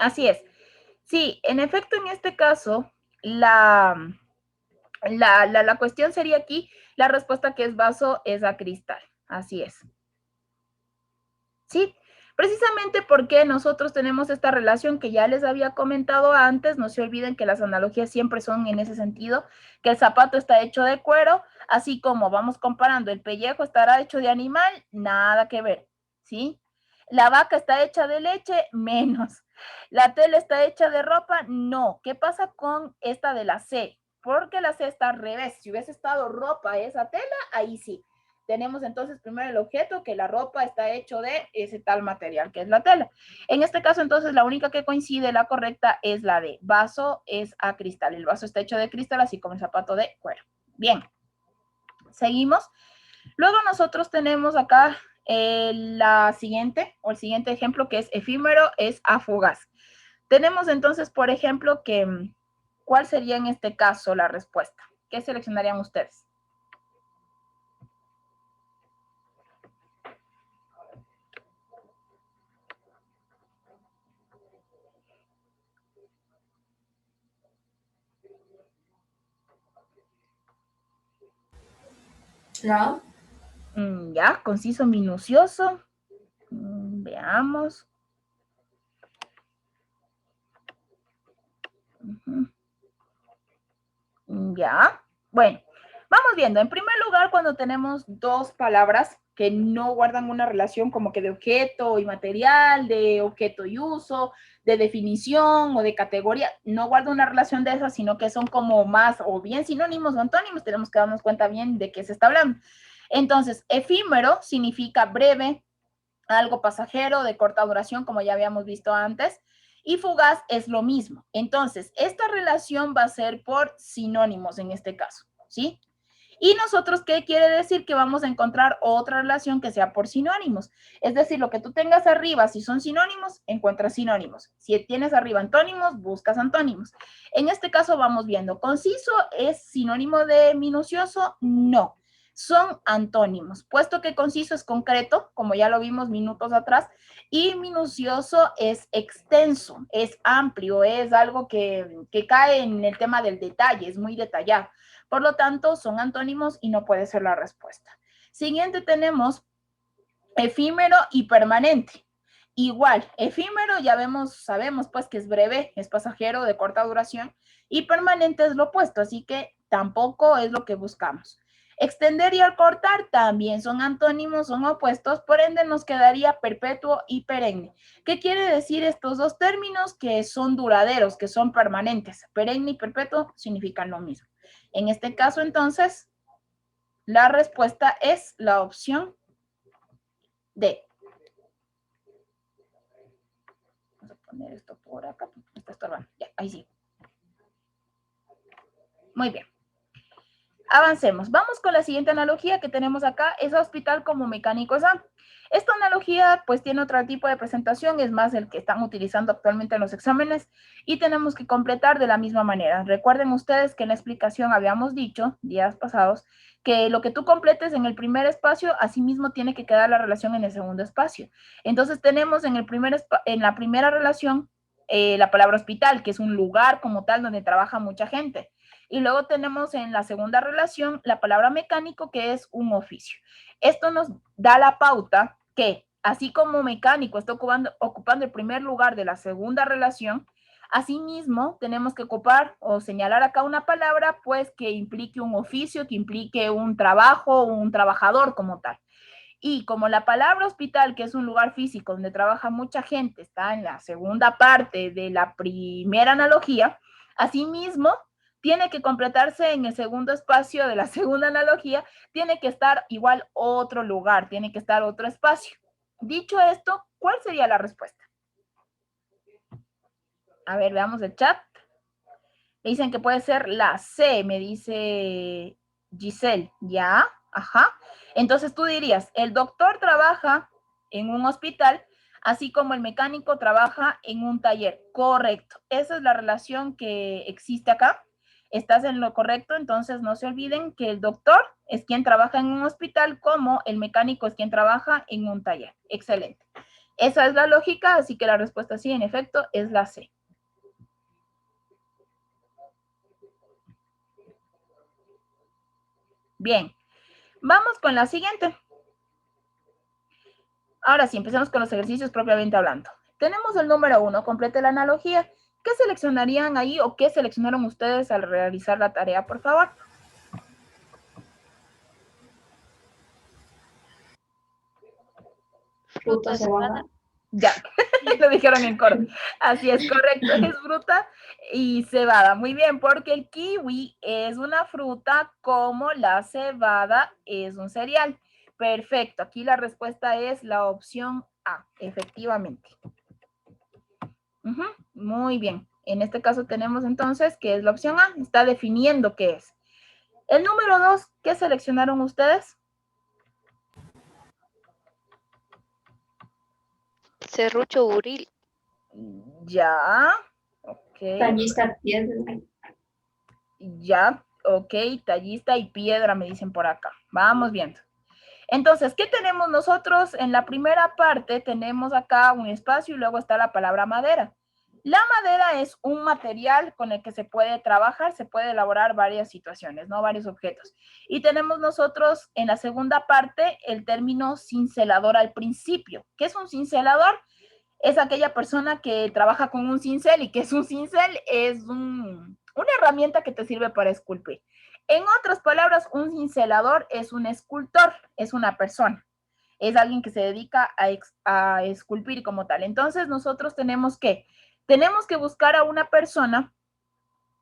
Así es. Sí, en efecto, en este caso, la cuestión sería aquí, la respuesta que es vaso es a cristal. Así es. ¿Sí? Precisamente porque nosotros tenemos esta relación que ya les había comentado antes, no se olviden que las analogías siempre son en ese sentido, que el zapato está hecho de cuero, así como vamos comparando, el pellejo estará hecho de animal, nada que ver, ¿sí? La vaca está hecha de leche, menos. La tela está hecha de ropa, no. ¿Qué pasa con esta de la C? Porque la C está al revés. Si hubiese estado ropa esa tela, ahí sí. Tenemos entonces primero el objeto, que la ropa está hecho de ese tal material, que es la tela. En este caso, entonces, la única que coincide, la correcta, es la de vaso, es a cristal. El vaso está hecho de cristal, así como el zapato de cuero. Bien, seguimos. Luego nosotros tenemos acá la siguiente, o el siguiente ejemplo, que es efímero, es a fugaz. Tenemos entonces, por ejemplo, que, ¿cuál sería en este caso la respuesta? ¿Qué seleccionarían ustedes? ¿La? Ya, conciso, minucioso. Veamos. Ya, bueno, vamos viendo. En primer lugar, cuando tenemos dos palabras que no guardan una relación como que de objeto y material, de objeto y uso, de definición o de categoría, no guarda una relación de esas, sino que son como más o bien sinónimos o antónimos, tenemos que darnos cuenta bien de qué se está hablando. Entonces, efímero significa breve, algo pasajero, de corta duración, como ya habíamos visto antes, y fugaz es lo mismo. Entonces, esta relación va a ser por sinónimos en este caso, ¿sí? Y nosotros, ¿qué quiere decir? Que vamos a encontrar otra relación que sea por sinónimos. Es decir, lo que tú tengas arriba, si son sinónimos, encuentras sinónimos. Si tienes arriba antónimos, buscas antónimos. En este caso vamos viendo, ¿conciso es sinónimo de minucioso? No, son antónimos, puesto que conciso es concreto, como ya lo vimos minutos atrás, y minucioso es extenso, es amplio, es algo que cae en el tema del detalle, es muy detallado. Por lo tanto, son antónimos y no puede ser la respuesta. Siguiente tenemos efímero y permanente. Igual, efímero ya sabemos pues que es breve, es pasajero, de corta duración, y permanente es lo opuesto, así que tampoco es lo que buscamos. Extender y acortar también son antónimos, son opuestos, por ende nos quedaría perpetuo y perenne. ¿Qué quiere decir estos dos términos? Que son duraderos, que son permanentes. Perenne y perpetuo significan lo mismo. En este caso, entonces, la respuesta es la opción D. Vamos a poner esto por acá, porque me está estorbando. Ya, ahí sí. Muy bien. Avancemos. Vamos con la siguiente analogía que tenemos acá. Es hospital como mecánico SAM. Esta analogía pues tiene otro tipo de presentación, es más el que están utilizando actualmente en los exámenes y tenemos que completar de la misma manera. Recuerden ustedes que en la explicación habíamos dicho días pasados que lo que tú completes en el primer espacio, asimismo tiene que quedar la relación en el segundo espacio. Entonces tenemos en la primera relación la palabra hospital, que es un lugar como tal donde trabaja mucha gente. Y luego tenemos en la segunda relación la palabra mecánico, que es un oficio. Esto nos da la pauta que, así como mecánico está ocupando el primer lugar de la segunda relación, asimismo tenemos que ocupar o señalar acá una palabra, pues que implique un oficio, que implique un trabajo, un trabajador como tal. Y como la palabra hospital, que es un lugar físico donde trabaja mucha gente, está en la segunda parte de la primera analogía, asimismo tiene que completarse en el segundo espacio de la segunda analogía, tiene que estar igual otro lugar, tiene que estar otro espacio. Dicho esto, ¿cuál sería la respuesta? A ver, veamos el chat. Me dicen que puede ser la C, me dice Giselle. ¿Ya? Ajá. Entonces tú dirías, el doctor trabaja en un hospital, así como el mecánico trabaja en un taller. Correcto. Esa es la relación que existe acá. Estás en lo correcto, entonces no se olviden que el doctor es quien trabaja en un hospital, como el mecánico es quien trabaja en un taller. Excelente. Esa es la lógica, así que la respuesta sí, en efecto, es la C. Bien, vamos con la siguiente. Ahora sí, empecemos con los ejercicios propiamente hablando. Tenemos el número 1, complete la analogía. ¿Qué seleccionarían ahí o qué seleccionaron ustedes al realizar la tarea, por favor? Fruta, cebada. Ya, lo dijeron en coro. Así es, correcto, es fruta y cebada. Muy bien, porque el kiwi es una fruta como la cebada es un cereal. Perfecto, aquí la respuesta es la opción A, efectivamente. Muy bien, en este caso tenemos entonces que es la opción A, está definiendo qué es. El número 2, ¿qué seleccionaron ustedes? Serrucho buril. Ya, ok. Tallista, piedra. Ya, ok, tallista y piedra me dicen por acá. Vamos viendo. Entonces, ¿qué tenemos nosotros? En la primera parte tenemos acá un espacio y luego está la palabra madera. La madera es un material con el que se puede trabajar, se puede elaborar varias situaciones, ¿no? Varios objetos. Y tenemos nosotros en la segunda parte el término cincelador al principio. ¿Qué es un cincelador? Es aquella persona que trabaja con un cincel y que es un cincel es una herramienta que te sirve para esculpir. En otras palabras, un cincelador es un escultor, es una persona, es alguien que se dedica a esculpir como tal. Entonces nosotros tenemos que buscar a una persona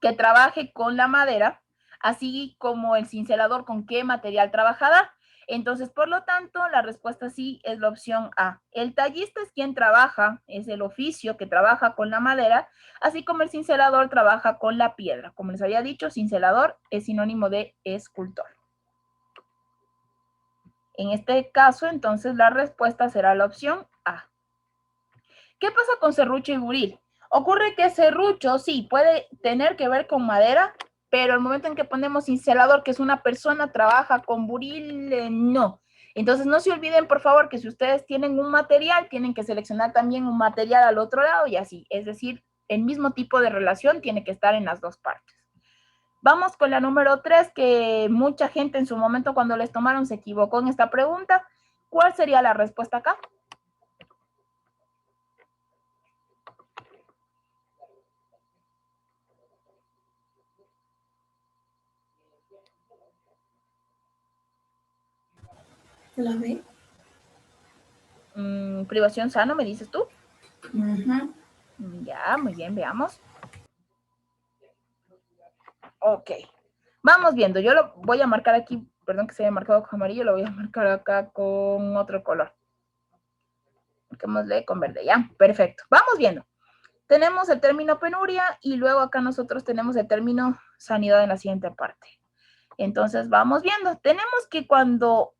que trabaje con la madera, así como el cincelador con qué material trabajará. Entonces, por lo tanto, la respuesta sí es la opción A. El tallista es quien trabaja, es el oficio que trabaja con la madera, así como el cincelador trabaja con la piedra. Como les había dicho, cincelador es sinónimo de escultor. En este caso, entonces, la respuesta será la opción A. ¿Qué pasa con serrucho y buril? Ocurre que serrucho sí puede tener que ver con madera, pero el momento en que ponemos cincelador, que es una persona, trabaja con buril, no. Entonces no se olviden, por favor, que si ustedes tienen un material, tienen que seleccionar también un material al otro lado y así. Es decir, el mismo tipo de relación tiene que estar en las dos partes. Vamos con la número 3, que mucha gente en su momento cuando les tomaron se equivocó en esta pregunta. ¿Cuál sería la respuesta acá? La B. Privación sano, ¿me dices tú? Uh-huh. Ya, muy bien, veamos. Ok, vamos viendo. Yo lo voy a marcar aquí, perdón que se haya marcado con amarillo, lo voy a marcar acá con otro color. Marquémosle con verde, ya, perfecto. Vamos viendo. Tenemos el término penuria y luego acá nosotros tenemos el término sanidad en la siguiente parte. Entonces, vamos viendo. Tenemos que cuando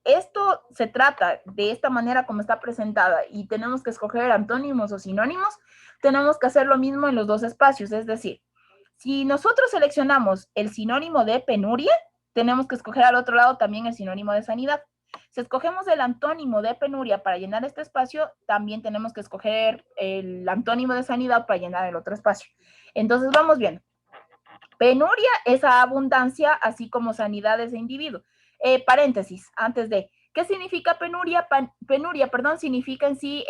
esto se trata de esta manera como está presentada y tenemos que escoger antónimos o sinónimos, tenemos que hacer lo mismo en los dos espacios. Es decir, si nosotros seleccionamos el sinónimo de penuria, tenemos que escoger al otro lado también el sinónimo de sanidad. Si escogemos el antónimo de penuria para llenar este espacio, también tenemos que escoger el antónimo de sanidad para llenar el otro espacio. Entonces, vamos bien. Penuria es abundancia, así como sanidad es individuo. Paréntesis, antes de, ¿qué significa penuria? Penuria, perdón, significa en sí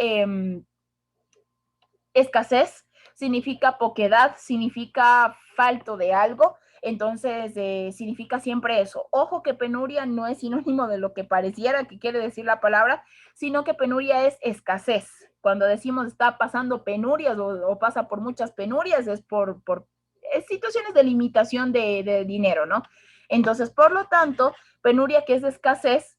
escasez, significa poquedad, significa falto de algo. Entonces, significa siempre eso. Ojo que penuria no es sinónimo de lo que pareciera que quiere decir la palabra, sino que penuria es escasez. Cuando decimos está pasando penurias o pasa por muchas penurias, es por situaciones de limitación de dinero, ¿no? Entonces, por lo tanto, penuria, que es escasez,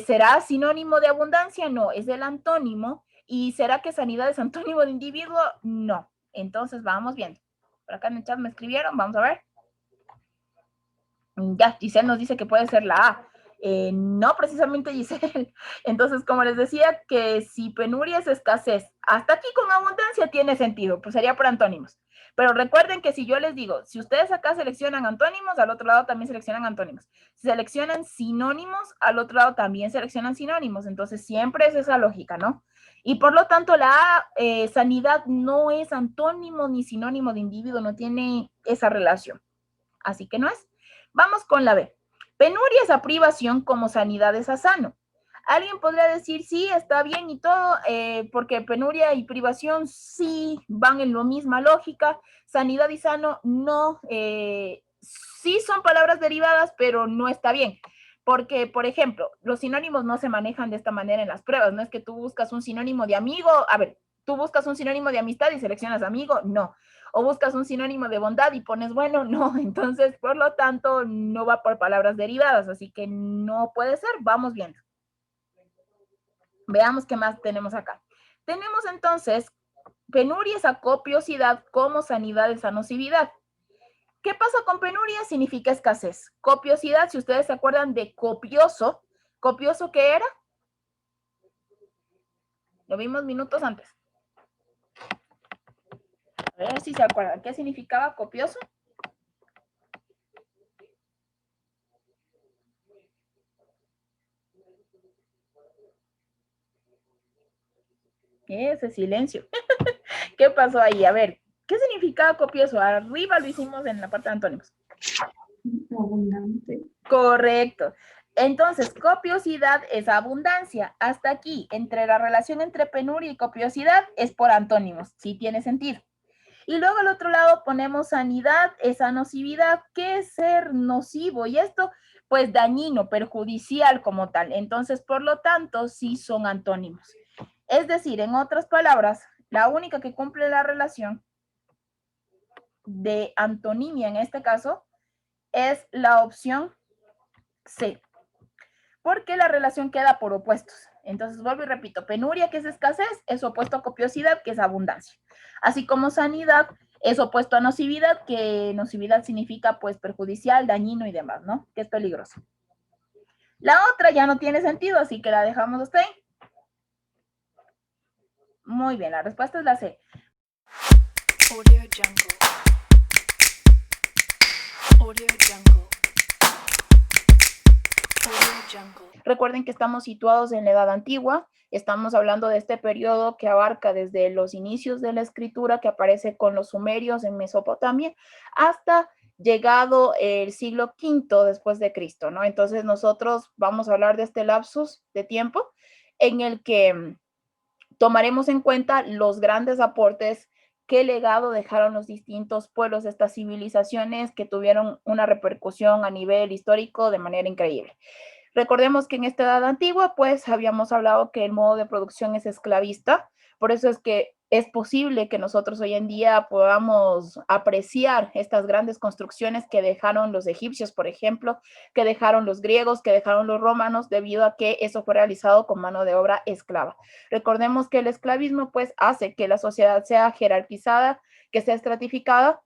¿será sinónimo de abundancia? No, es el antónimo. ¿Y será que sanidad es antónimo de individuo? No. Entonces, vamos viendo. Por acá en el chat me escribieron, vamos a ver. Ya, Giselle nos dice que puede ser la A. No precisamente Giselle. Entonces, como les decía, que si penuria es escasez, hasta aquí con abundancia tiene sentido, pues sería por antónimos. Pero recuerden que si yo les digo, si ustedes acá seleccionan antónimos, al otro lado también seleccionan antónimos. Si seleccionan sinónimos, al otro lado también seleccionan sinónimos. Entonces, siempre es esa lógica, ¿no? Y por lo tanto, la sanidad no es antónimo ni sinónimo de individuo, no tiene esa relación. Así que no es. Vamos con la B. Penuria es a privación como sanidad es a sano. Alguien podría decir, sí, está bien y todo, porque penuria y privación sí van en la misma lógica. Sanidad y sano no, sí son palabras derivadas, pero no está bien. Porque, por ejemplo, los sinónimos no se manejan de esta manera en las pruebas. No es que tú buscas un sinónimo de amigo, a ver, tú buscas un sinónimo de amistad y seleccionas amigo, no. O buscas un sinónimo de bondad y pones bueno, no. Entonces, por lo tanto, no va por palabras derivadas, así que no puede ser. Vamos viendo. Veamos qué más tenemos acá. Tenemos entonces penuria es a copiosidad como sanidad es a nocividad. ¿Qué pasa con penuria? Significa escasez. Copiosidad, si ustedes se acuerdan de copioso, ¿copioso qué era? Lo vimos minutos antes. A ver si se acuerdan. ¿Qué significaba copioso? Ese silencio. ¿Qué pasó ahí? A ver, ¿qué significaba copioso? Arriba lo hicimos en la parte de antónimos. Abundante. Correcto. Entonces, copiosidad es abundancia. Hasta aquí, entre la relación entre penuria y copiosidad es por antónimos. Sí tiene sentido. Y luego al otro lado ponemos sanidad, esa nocividad. ¿Qué es ser nocivo? Y esto, pues dañino, perjudicial como tal. Entonces, por lo tanto, sí son antónimos. Es decir, en otras palabras, la única que cumple la relación de antonimia en este caso es la opción C, porque la relación queda por opuestos. Entonces, vuelvo y repito, penuria, que es escasez, es opuesto a copiosidad, que es abundancia. Así como sanidad es opuesto a nocividad, que nocividad significa pues perjudicial, dañino y demás, ¿no? Que es peligroso. La otra ya no tiene sentido, así que la dejamos hasta ahí. Muy bien, la respuesta es la C. Audio Jungle. Audio Jungle. Audio Jungle. Recuerden que estamos situados en la Edad Antigua, estamos hablando de este periodo que abarca desde los inicios de la escritura que aparece con los sumerios en Mesopotamia hasta llegado el siglo V después de Cristo, ¿no? Entonces nosotros vamos a hablar de este lapsus de tiempo en el que tomaremos en cuenta los grandes aportes qué legado dejaron los distintos pueblos de estas civilizaciones que tuvieron una repercusión a nivel histórico de manera increíble. Recordemos que en esta edad antigua, pues habíamos hablado que el modo de producción es esclavista, por eso es que es posible que nosotros hoy en día podamos apreciar estas grandes construcciones que dejaron los egipcios, por ejemplo, que dejaron los griegos, que dejaron los romanos, debido a que eso fue realizado con mano de obra esclava. Recordemos que el esclavismo, pues, hace que la sociedad sea jerarquizada, que sea estratificada,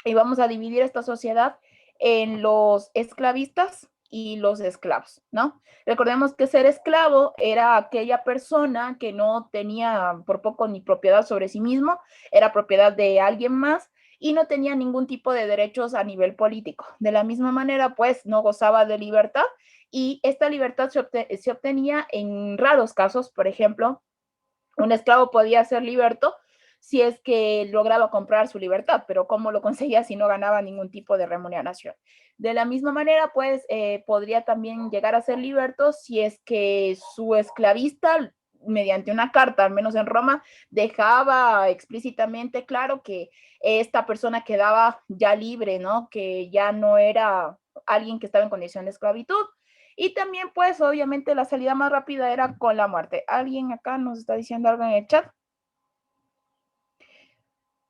y vamos a dividir esta sociedad en los esclavistas y los esclavos, ¿no? Recordemos que ser esclavo era aquella persona que no tenía por poco ni propiedad sobre sí mismo, era propiedad de alguien más y no tenía ningún tipo de derechos a nivel político. De la misma manera, pues, no gozaba de libertad y esta libertad se obtenía en raros casos. Por ejemplo, un esclavo podía ser liberto si es que lograba comprar su libertad, pero ¿cómo lo conseguía si no ganaba ningún tipo de remuneración? De la misma manera, pues, podría también llegar a ser liberto si es que su esclavista, mediante una carta, al menos en Roma, dejaba explícitamente claro que esta persona quedaba ya libre, ¿no? Que ya no era alguien que estaba en condición de esclavitud. Y también, pues, obviamente la salida más rápida era con la muerte. ¿Alguien acá nos está diciendo algo en el chat?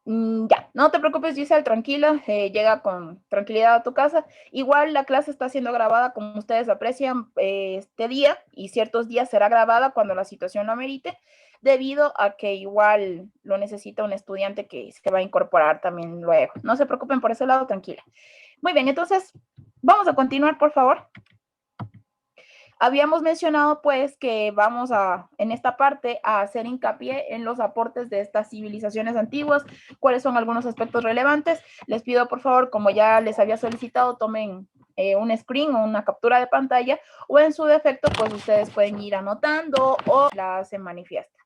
Ya, no te preocupes, Giselle, tranquila, llega con tranquilidad a tu casa. Igual la clase está siendo grabada, como ustedes aprecian, este día, y ciertos días será grabada cuando la situación lo amerite, debido a que igual lo necesita un estudiante que se va a incorporar también luego. No se preocupen por ese lado, tranquila. Muy bien, entonces, vamos a continuar, por favor. Habíamos mencionado pues que vamos a, en esta parte, a hacer hincapié en los aportes de estas civilizaciones antiguas, cuáles son algunos aspectos relevantes. Les pido por favor, como ya les había solicitado, tomen un screen o una captura de pantalla, o en su defecto pues ustedes pueden ir anotando o la se manifiesta.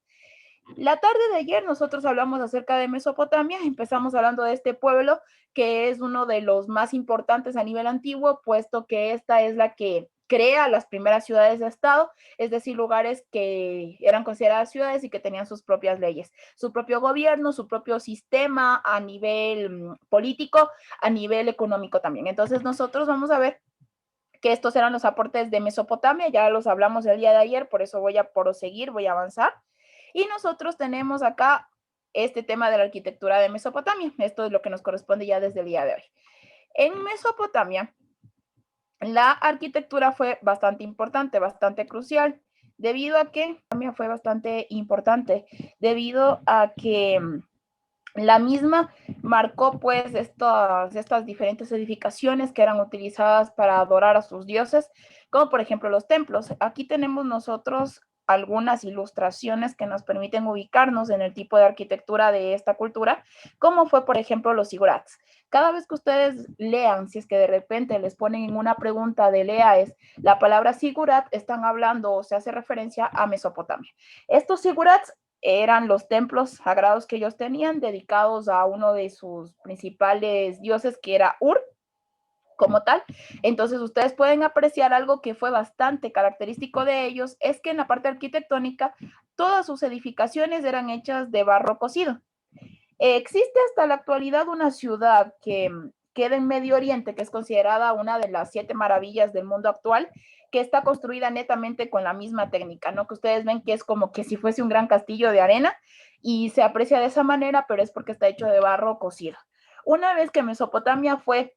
La tarde de ayer nosotros hablamos acerca de Mesopotamia, empezamos hablando de este pueblo que es uno de los más importantes a nivel antiguo, puesto que esta es la que crea las primeras ciudades de estado, es decir, lugares que eran consideradas ciudades y que tenían sus propias leyes, su propio gobierno, su propio sistema a nivel político, a nivel económico también. Entonces nosotros vamos a ver que estos eran los aportes de Mesopotamia, ya los hablamos el día de ayer, por eso voy a proseguir, voy a avanzar. Y nosotros tenemos acá este tema de la arquitectura de Mesopotamia. Esto es lo que nos corresponde ya desde el día de hoy. En Mesopotamia, la arquitectura fue bastante importante, bastante crucial, debido a que fue bastante importante, debido a que la misma marcó pues estas diferentes edificaciones que eran utilizadas para adorar a sus dioses, como por ejemplo los templos. Aquí tenemos nosotros algunas ilustraciones que nos permiten ubicarnos en el tipo de arquitectura de esta cultura, como fue por ejemplo los zigurats. Cada vez que ustedes lean, si es que de repente les ponen en una pregunta de leas la palabra zigurat, están hablando o se hace referencia a Mesopotamia. Estos zigurats eran los templos sagrados que ellos tenían, dedicados a uno de sus principales dioses, que era Ur, como tal. Entonces ustedes pueden apreciar algo que fue bastante característico de ellos, es que en la parte arquitectónica todas sus edificaciones eran hechas de barro cocido. Existe hasta la actualidad una ciudad que queda en Medio Oriente, que es considerada una de las 7 maravillas del mundo actual, que está construida netamente con la misma técnica, ¿no? Que ustedes ven que es como que si fuese un gran castillo de arena y se aprecia de esa manera, pero es porque está hecho de barro cocido. Una vez que Mesopotamia fue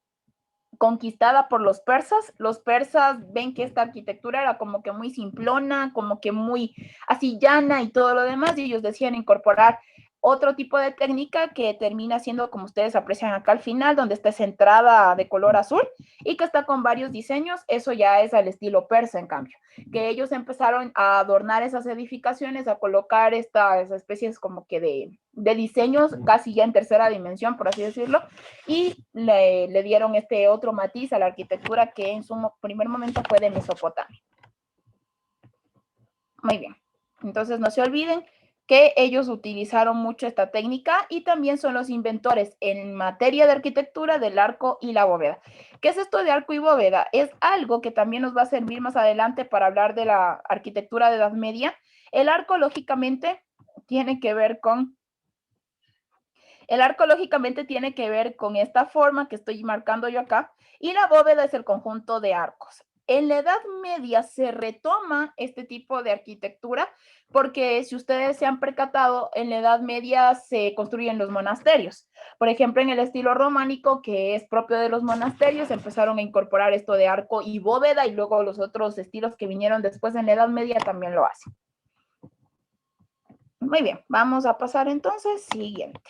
conquistada por los persas ven que esta arquitectura era como que muy simplona, como que muy así llana y todo lo demás, y ellos decían incorporar otro tipo de técnica que termina siendo, como ustedes aprecian acá al final, donde está esa entrada de color azul y que está con varios diseños. Eso ya es al estilo persa, en cambio, que ellos empezaron a adornar esas edificaciones, a colocar estas especies como que de diseños casi ya en tercera dimensión, por así decirlo, y le dieron este otro matiz a la arquitectura que en su primer momento fue de Mesopotamia. Muy bien, entonces no se olviden que ellos utilizaron mucho esta técnica y también son los inventores en materia de arquitectura del arco y la bóveda. ¿Qué es esto de arco y bóveda? Es algo que también nos va a servir más adelante para hablar de la arquitectura de Edad Media. El arco, lógicamente, tiene que ver con esta forma que estoy marcando yo acá, y la bóveda es el conjunto de arcos. En la Edad Media se retoma este tipo de arquitectura porque, si ustedes se han percatado, en la Edad Media se construyen los monasterios. Por ejemplo, en el estilo románico, que es propio de los monasterios, empezaron a incorporar esto de arco y bóveda, y luego los otros estilos que vinieron después en la Edad Media también lo hacen. Muy bien, vamos a pasar entonces siguiente.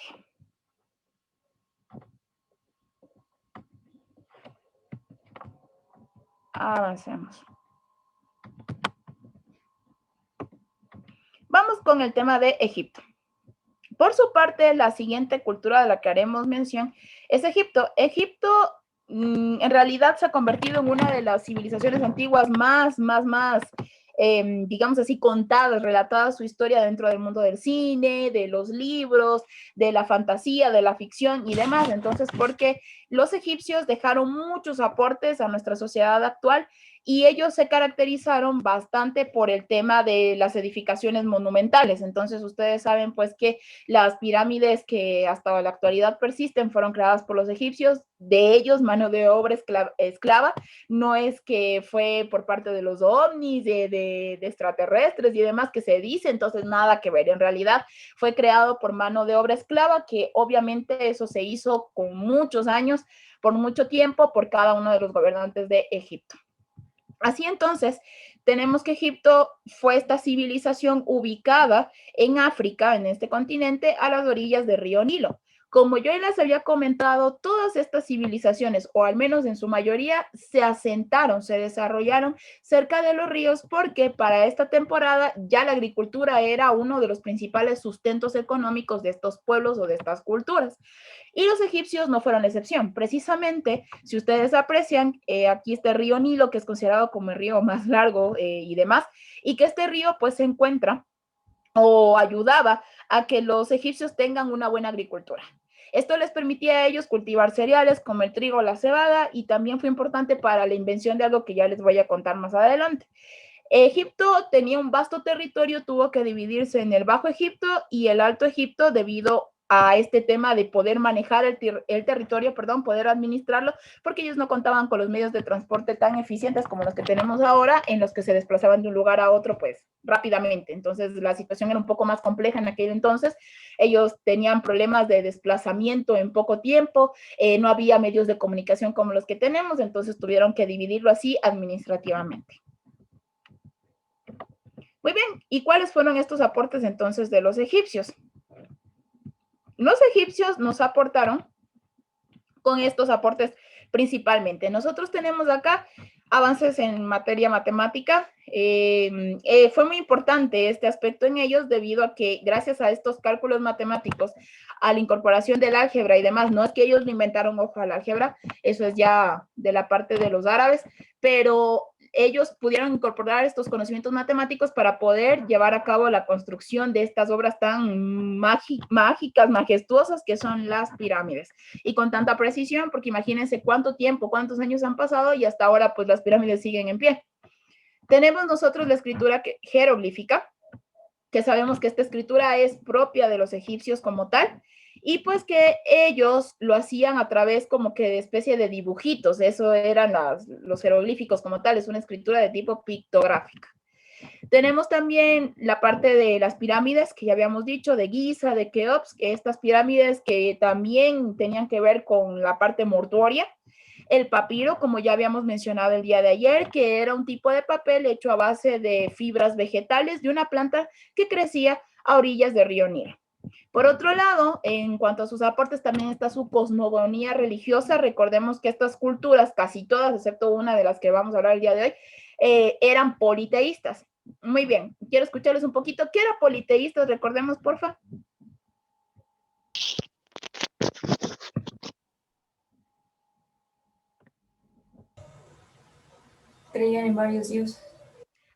Avancemos. Vamos con el tema de Egipto. Por su parte, la siguiente cultura de la que haremos mención es Egipto. Egipto en realidad se ha convertido en una de las civilizaciones antiguas más, digamos así, contadas, relatadas su historia dentro del mundo del cine, de los libros, de la fantasía, de la ficción y demás. Entonces, porque los egipcios dejaron muchos aportes a nuestra sociedad actual y ellos se caracterizaron bastante por el tema de las edificaciones monumentales. Entonces, ustedes saben pues que las pirámides que hasta la actualidad persisten fueron creadas por los egipcios, de ellos mano de obra esclava, no es que fue por parte de los ovnis, de extraterrestres y demás que se dice, entonces nada que ver, en realidad fue creado por mano de obra esclava, que obviamente eso se hizo con muchos años, por mucho tiempo, por cada uno de los gobernantes de Egipto. Así entonces, tenemos que Egipto fue esta civilización ubicada en África, en este continente, a las orillas del río Nilo. Como yo les había comentado, todas estas civilizaciones, o al menos en su mayoría, se asentaron, se desarrollaron cerca de los ríos porque para esta temporada ya la agricultura era uno de los principales sustentos económicos de estos pueblos o de estas culturas. Y los egipcios no fueron la excepción. Precisamente, si ustedes aprecian, aquí este río Nilo, que es considerado como el río más largo y demás, y que este río pues se encuentra o ayudaba a que los egipcios tengan una buena agricultura. Esto les permitía a ellos cultivar cereales como el trigo, la cebada, y también fue importante para la invención de algo que ya les voy a contar más adelante. Egipto tenía un vasto territorio, tuvo que dividirse en el Bajo Egipto y el Alto Egipto debido a este tema de poder manejar el territorio, perdón, poder administrarlo, porque ellos no contaban con los medios de transporte tan eficientes como los que tenemos ahora, en los que se desplazaban de un lugar a otro, pues, rápidamente. Entonces, la situación era un poco más compleja en aquel entonces. Ellos tenían problemas de desplazamiento en poco tiempo, no había medios de comunicación como los que tenemos, entonces tuvieron que dividirlo así administrativamente. Muy bien, ¿y cuáles fueron estos aportes entonces de los egipcios? Los egipcios nos aportaron con estos aportes principalmente. Nosotros tenemos acá avances en materia matemática. Fue muy importante este aspecto en ellos debido a que gracias a estos cálculos matemáticos, a la incorporación del álgebra y demás, no es que ellos lo inventaron, ojo, al álgebra, eso es ya de la parte de los árabes, pero ellos pudieron incorporar estos conocimientos matemáticos para poder llevar a cabo la construcción de estas obras tan mágicas, majestuosas que son las pirámides. Y con tanta precisión, porque imagínense cuánto tiempo, cuántos años han pasado y hasta ahora pues las pirámides siguen en pie. Tenemos nosotros la escritura jeroglífica, que sabemos que esta escritura es propia de los egipcios como tal, y pues que ellos lo hacían a través como que de especie de dibujitos, eso eran los jeroglíficos como tal, es una escritura de tipo pictográfica. Tenemos también la parte de las pirámides, que ya habíamos dicho, de Giza, de Keops, estas pirámides que también tenían que ver con la parte mortuoria. El papiro, como ya habíamos mencionado el día de ayer, que era un tipo de papel hecho a base de fibras vegetales de una planta que crecía a orillas del río Nilo. Por otro lado, en cuanto a sus aportes, también está su cosmogonía religiosa. Recordemos que estas culturas, casi todas, excepto una de las que vamos a hablar el día de hoy, eran politeístas. Muy bien, quiero escucharles un poquito. ¿Qué era politeístas? Recordemos, porfa. Creían en varios dioses.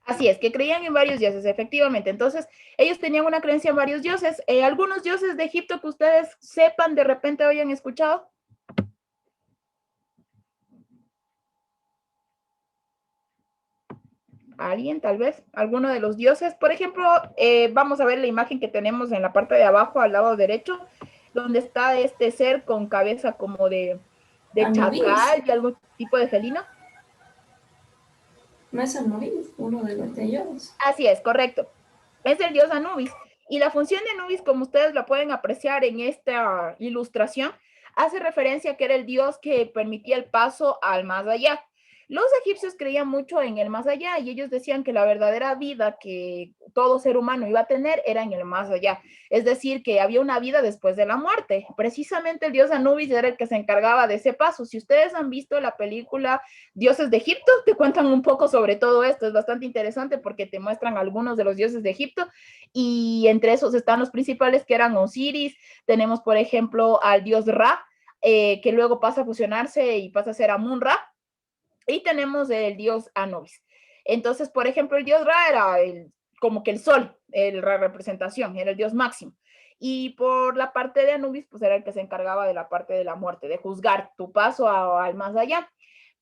Así es, que creían en varios dioses, efectivamente. Entonces, ellos tenían una creencia en varios dioses. ¿Algunos dioses de Egipto que ustedes sepan, de repente hayan escuchado? ¿Alguien, tal vez? ¿Alguno de los dioses? Por ejemplo, vamos a ver la imagen que tenemos en la parte de abajo, al lado derecho, donde está este ser con cabeza como de chacal y algún tipo de felino. No es Anubis, uno de los de ellos. Así es, correcto. Es el dios Anubis. Y la función de Anubis, como ustedes la pueden apreciar en esta ilustración, hace referencia a que era el dios que permitía el paso al más allá. Los egipcios creían mucho en el más allá y ellos decían que la verdadera vida que todo ser humano iba a tener era en el más allá. Es decir, que había una vida después de la muerte. Precisamente el dios Anubis era el que se encargaba de ese paso. Si ustedes han visto la película Dioses de Egipto, te cuentan un poco sobre todo esto. Es bastante interesante porque te muestran algunos de los dioses de Egipto y entre esos están los principales que eran Osiris. Tenemos, por ejemplo, al dios Ra, que luego pasa a fusionarse y pasa a ser Amun-Ra. Y tenemos el dios Anubis. Entonces, por ejemplo, el dios Ra era como que el sol, la representación, era el dios máximo. Y por la parte de Anubis, pues era el que se encargaba de la parte de la muerte, de juzgar tu paso al más allá.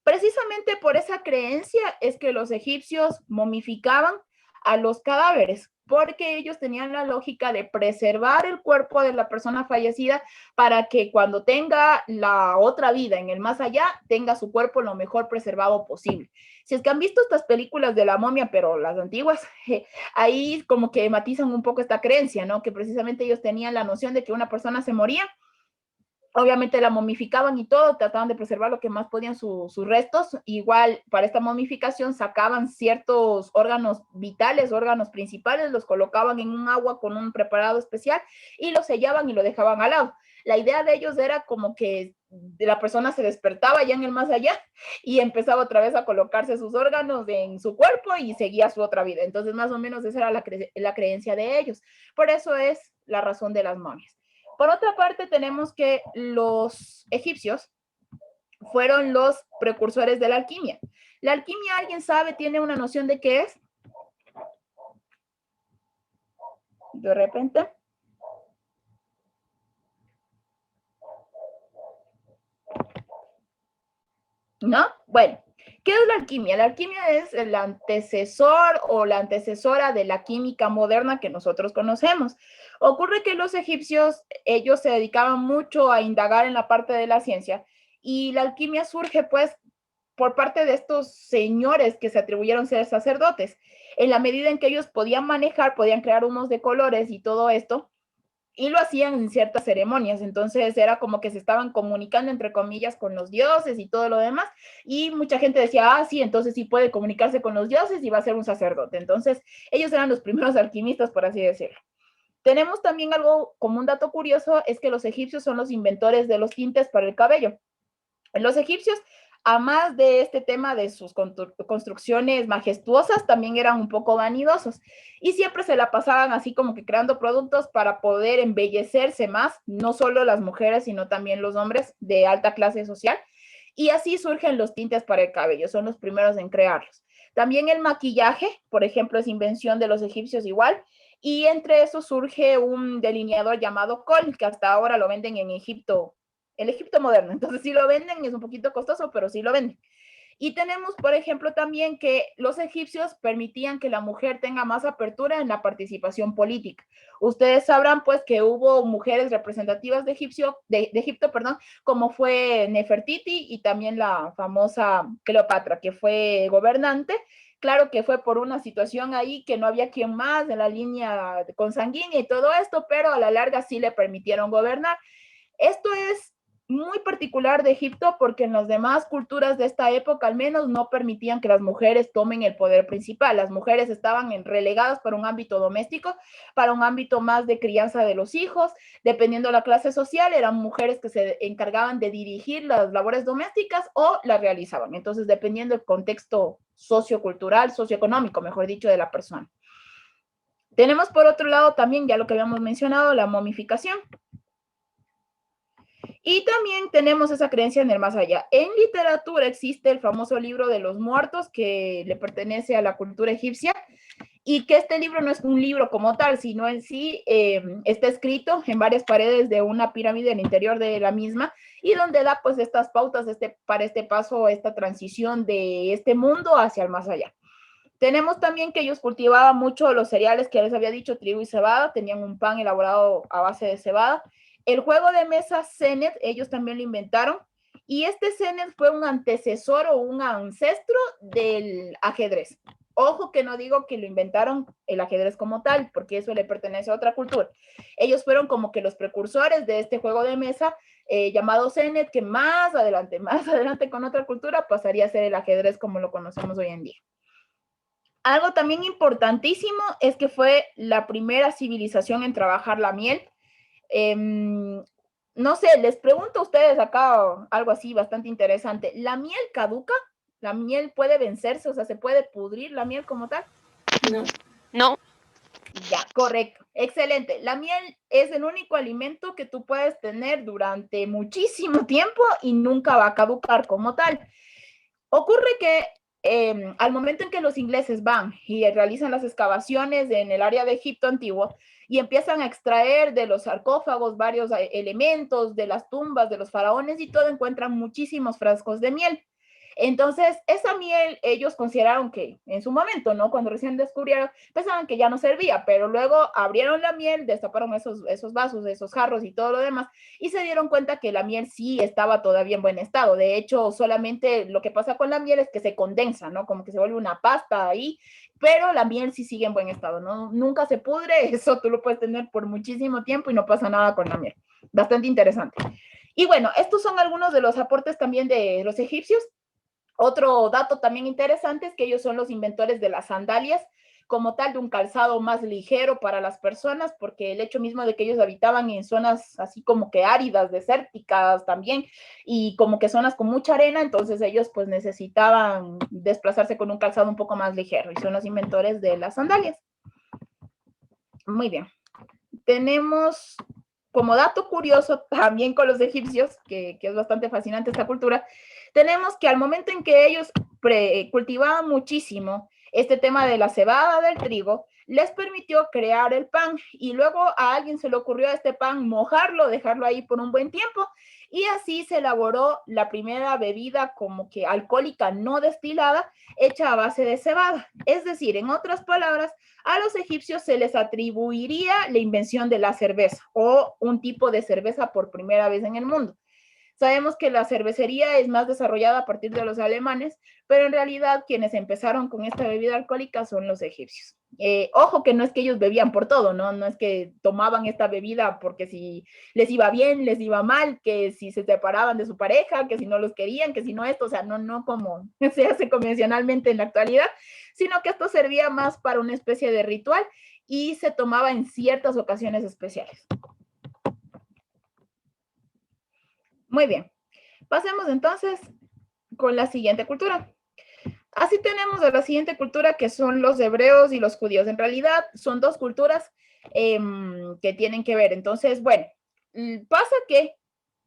Precisamente por esa creencia es que los egipcios momificaban a los cadáveres, porque ellos tenían la lógica de preservar el cuerpo de la persona fallecida para que cuando tenga la otra vida en el más allá, tenga su cuerpo lo mejor preservado posible. Si es que han visto estas películas de la momia, pero las antiguas, ahí como que matizan un poco esta creencia, ¿no? Que precisamente ellos tenían la noción de que una persona se moría, obviamente la momificaban y todo, trataban de preservar lo que más podían sus restos. Igual para esta momificación sacaban ciertos órganos vitales, órganos principales, los colocaban en un agua con un preparado especial y lo sellaban y lo dejaban al lado. La idea de ellos era como que la persona se despertaba ya en el más allá y empezaba otra vez a colocarse sus órganos en su cuerpo y seguía su otra vida. Entonces más o menos esa era la creencia de ellos. Por eso es la razón de las momias. Por otra parte, tenemos que los egipcios fueron los precursores de la alquimia. La alquimia, ¿alguien sabe, tiene una noción de qué es? de repente. ¿No? Bueno, ¿qué es la alquimia? La alquimia es el antecesor o la antecesora de la química moderna que nosotros conocemos. Ocurre que los egipcios, ellos se dedicaban mucho a indagar en la parte de la ciencia y la alquimia surge pues por parte de estos señores que se atribuyeron ser sacerdotes. En la medida en que ellos podían manejar, podían crear humos de colores y todo esto, y lo hacían en ciertas ceremonias, entonces era como que se estaban comunicando entre comillas con los dioses y todo lo demás, y mucha gente decía, ah, sí, entonces sí puede comunicarse con los dioses y va a ser un sacerdote, entonces ellos eran los primeros alquimistas, por así decirlo. Tenemos también algo como un dato curioso, es que los egipcios son los inventores de los tintes para el cabello. Los egipcios, a más de este tema de sus construcciones majestuosas, también eran un poco vanidosos y siempre se la pasaban así como que creando productos para poder embellecerse más, no solo las mujeres, sino también los hombres de alta clase social. Y así surgen los tintes para el cabello, son los primeros en crearlos. También el maquillaje, por ejemplo, es invención de los egipcios igual, y entre eso surge un delineador llamado Kohl, que hasta ahora lo venden en Egipto, el Egipto moderno. Entonces sí lo venden, es un poquito costoso, pero sí lo venden. Y tenemos, por ejemplo, también que los egipcios permitían que la mujer tenga más apertura en la participación política. Ustedes sabrán, pues, que hubo mujeres representativas de Egipto, perdón, como fue Nefertiti y también la famosa Cleopatra, que fue gobernante. Claro que fue por una situación ahí que no había quien más en la línea consanguínea y todo esto, pero a la larga sí le permitieron gobernar. Esto es muy particular de Egipto porque en las demás culturas de esta época al menos no permitían que las mujeres tomen el poder principal. Las mujeres estaban relegadas para un ámbito doméstico, para un ámbito más de crianza de los hijos. Dependiendo de la clase social, eran mujeres que se encargaban de dirigir las labores domésticas o las realizaban. Entonces, dependiendo del contexto sociocultural, socioeconómico, mejor dicho, de la persona. Tenemos por otro lado también, ya lo que habíamos mencionado, la momificación. Y también tenemos esa creencia en el más allá. En literatura existe el famoso libro de los muertos que le pertenece a la cultura egipcia y que este libro no es un libro como tal, sino en sí está escrito en varias paredes de una pirámide en el interior de la misma y donde da pues estas pautas para este paso, esta transición de este mundo hacia el más allá. Tenemos también que ellos cultivaban mucho los cereales que les había dicho, trigo y cebada, tenían un pan elaborado a base de cebada. El juego de mesa Senet, ellos también lo inventaron, y este Senet fue un antecesor o un ancestro del ajedrez. Ojo que no digo que lo inventaron el ajedrez como tal, porque eso le pertenece a otra cultura. Ellos fueron como que los precursores de este juego de mesa llamado Senet, que más adelante con otra cultura pasaría a ser el ajedrez como lo conocemos hoy en día. Algo también importantísimo es que fue la primera civilización en trabajar la miel. No sé, les pregunto a ustedes acá algo así bastante interesante. ¿La miel caduca? ¿La miel puede vencerse? O sea, ¿se puede pudrir la miel como tal? No. No, Ya, correcto. Excelente. La miel es el único alimento que tú puedes tener durante muchísimo tiempo y nunca va a caducar como tal. Ocurre que al momento en que los ingleses van y realizan las excavaciones en el área de Egipto antiguo y empiezan a extraer de los sarcófagos varios elementos, de las tumbas, de los faraones y todo, encuentran muchísimos frascos de miel. Entonces, esa miel ellos consideraron que en su momento, ¿no? Cuando recién descubrieron, pensaban que ya no servía, pero luego abrieron la miel, destaparon esos vasos, esos jarros y todo lo demás, y se dieron cuenta que la miel sí estaba todavía en buen estado. De hecho, solamente lo que pasa con la miel es que se condensa, ¿no? Como que se vuelve una pasta ahí, pero la miel sí sigue en buen estado, ¿no? Nunca se pudre, eso tú lo puedes tener por muchísimo tiempo y no pasa nada con la miel. Bastante interesante. Y bueno, estos son algunos de los aportes también de los egipcios. Otro dato también interesante es que ellos son los inventores de las sandalias, como tal de un calzado más ligero para las personas, porque el hecho mismo de que ellos habitaban en zonas así como que áridas, desérticas también, y como que zonas con mucha arena, entonces ellos pues necesitaban desplazarse con un calzado un poco más ligero, y son los inventores de las sandalias. Muy bien. Tenemos como dato curioso también con los egipcios, que es bastante fascinante esta cultura, tenemos que al momento en que ellos cultivaban muchísimo, Este tema de la cebada del trigo les permitió crear el pan y luego a alguien se le ocurrió a este pan mojarlo, dejarlo ahí por un buen tiempo y así se elaboró la primera bebida como que alcohólica no destilada hecha a base de cebada. Es decir, en otras palabras, a los egipcios se les atribuiría la invención de la cerveza o un tipo de cerveza por primera vez en el mundo. Sabemos que la cervecería es más desarrollada a partir de los alemanes, pero en realidad quienes empezaron con esta bebida alcohólica son los egipcios. Ojo que no es que ellos bebían por todo, ¿no? No es que tomaban esta bebida porque si les iba bien, les iba mal, que si se separaban de su pareja, que si no los querían, que si no esto, o sea, no como se hace convencionalmente en la actualidad, sino que esto servía más para una especie de ritual y se tomaba en ciertas ocasiones especiales. Muy bien, pasemos entonces con la siguiente cultura. Así tenemos a la siguiente cultura que son los hebreos y los judíos. En realidad son dos culturas que tienen que ver. Entonces, bueno, pasa que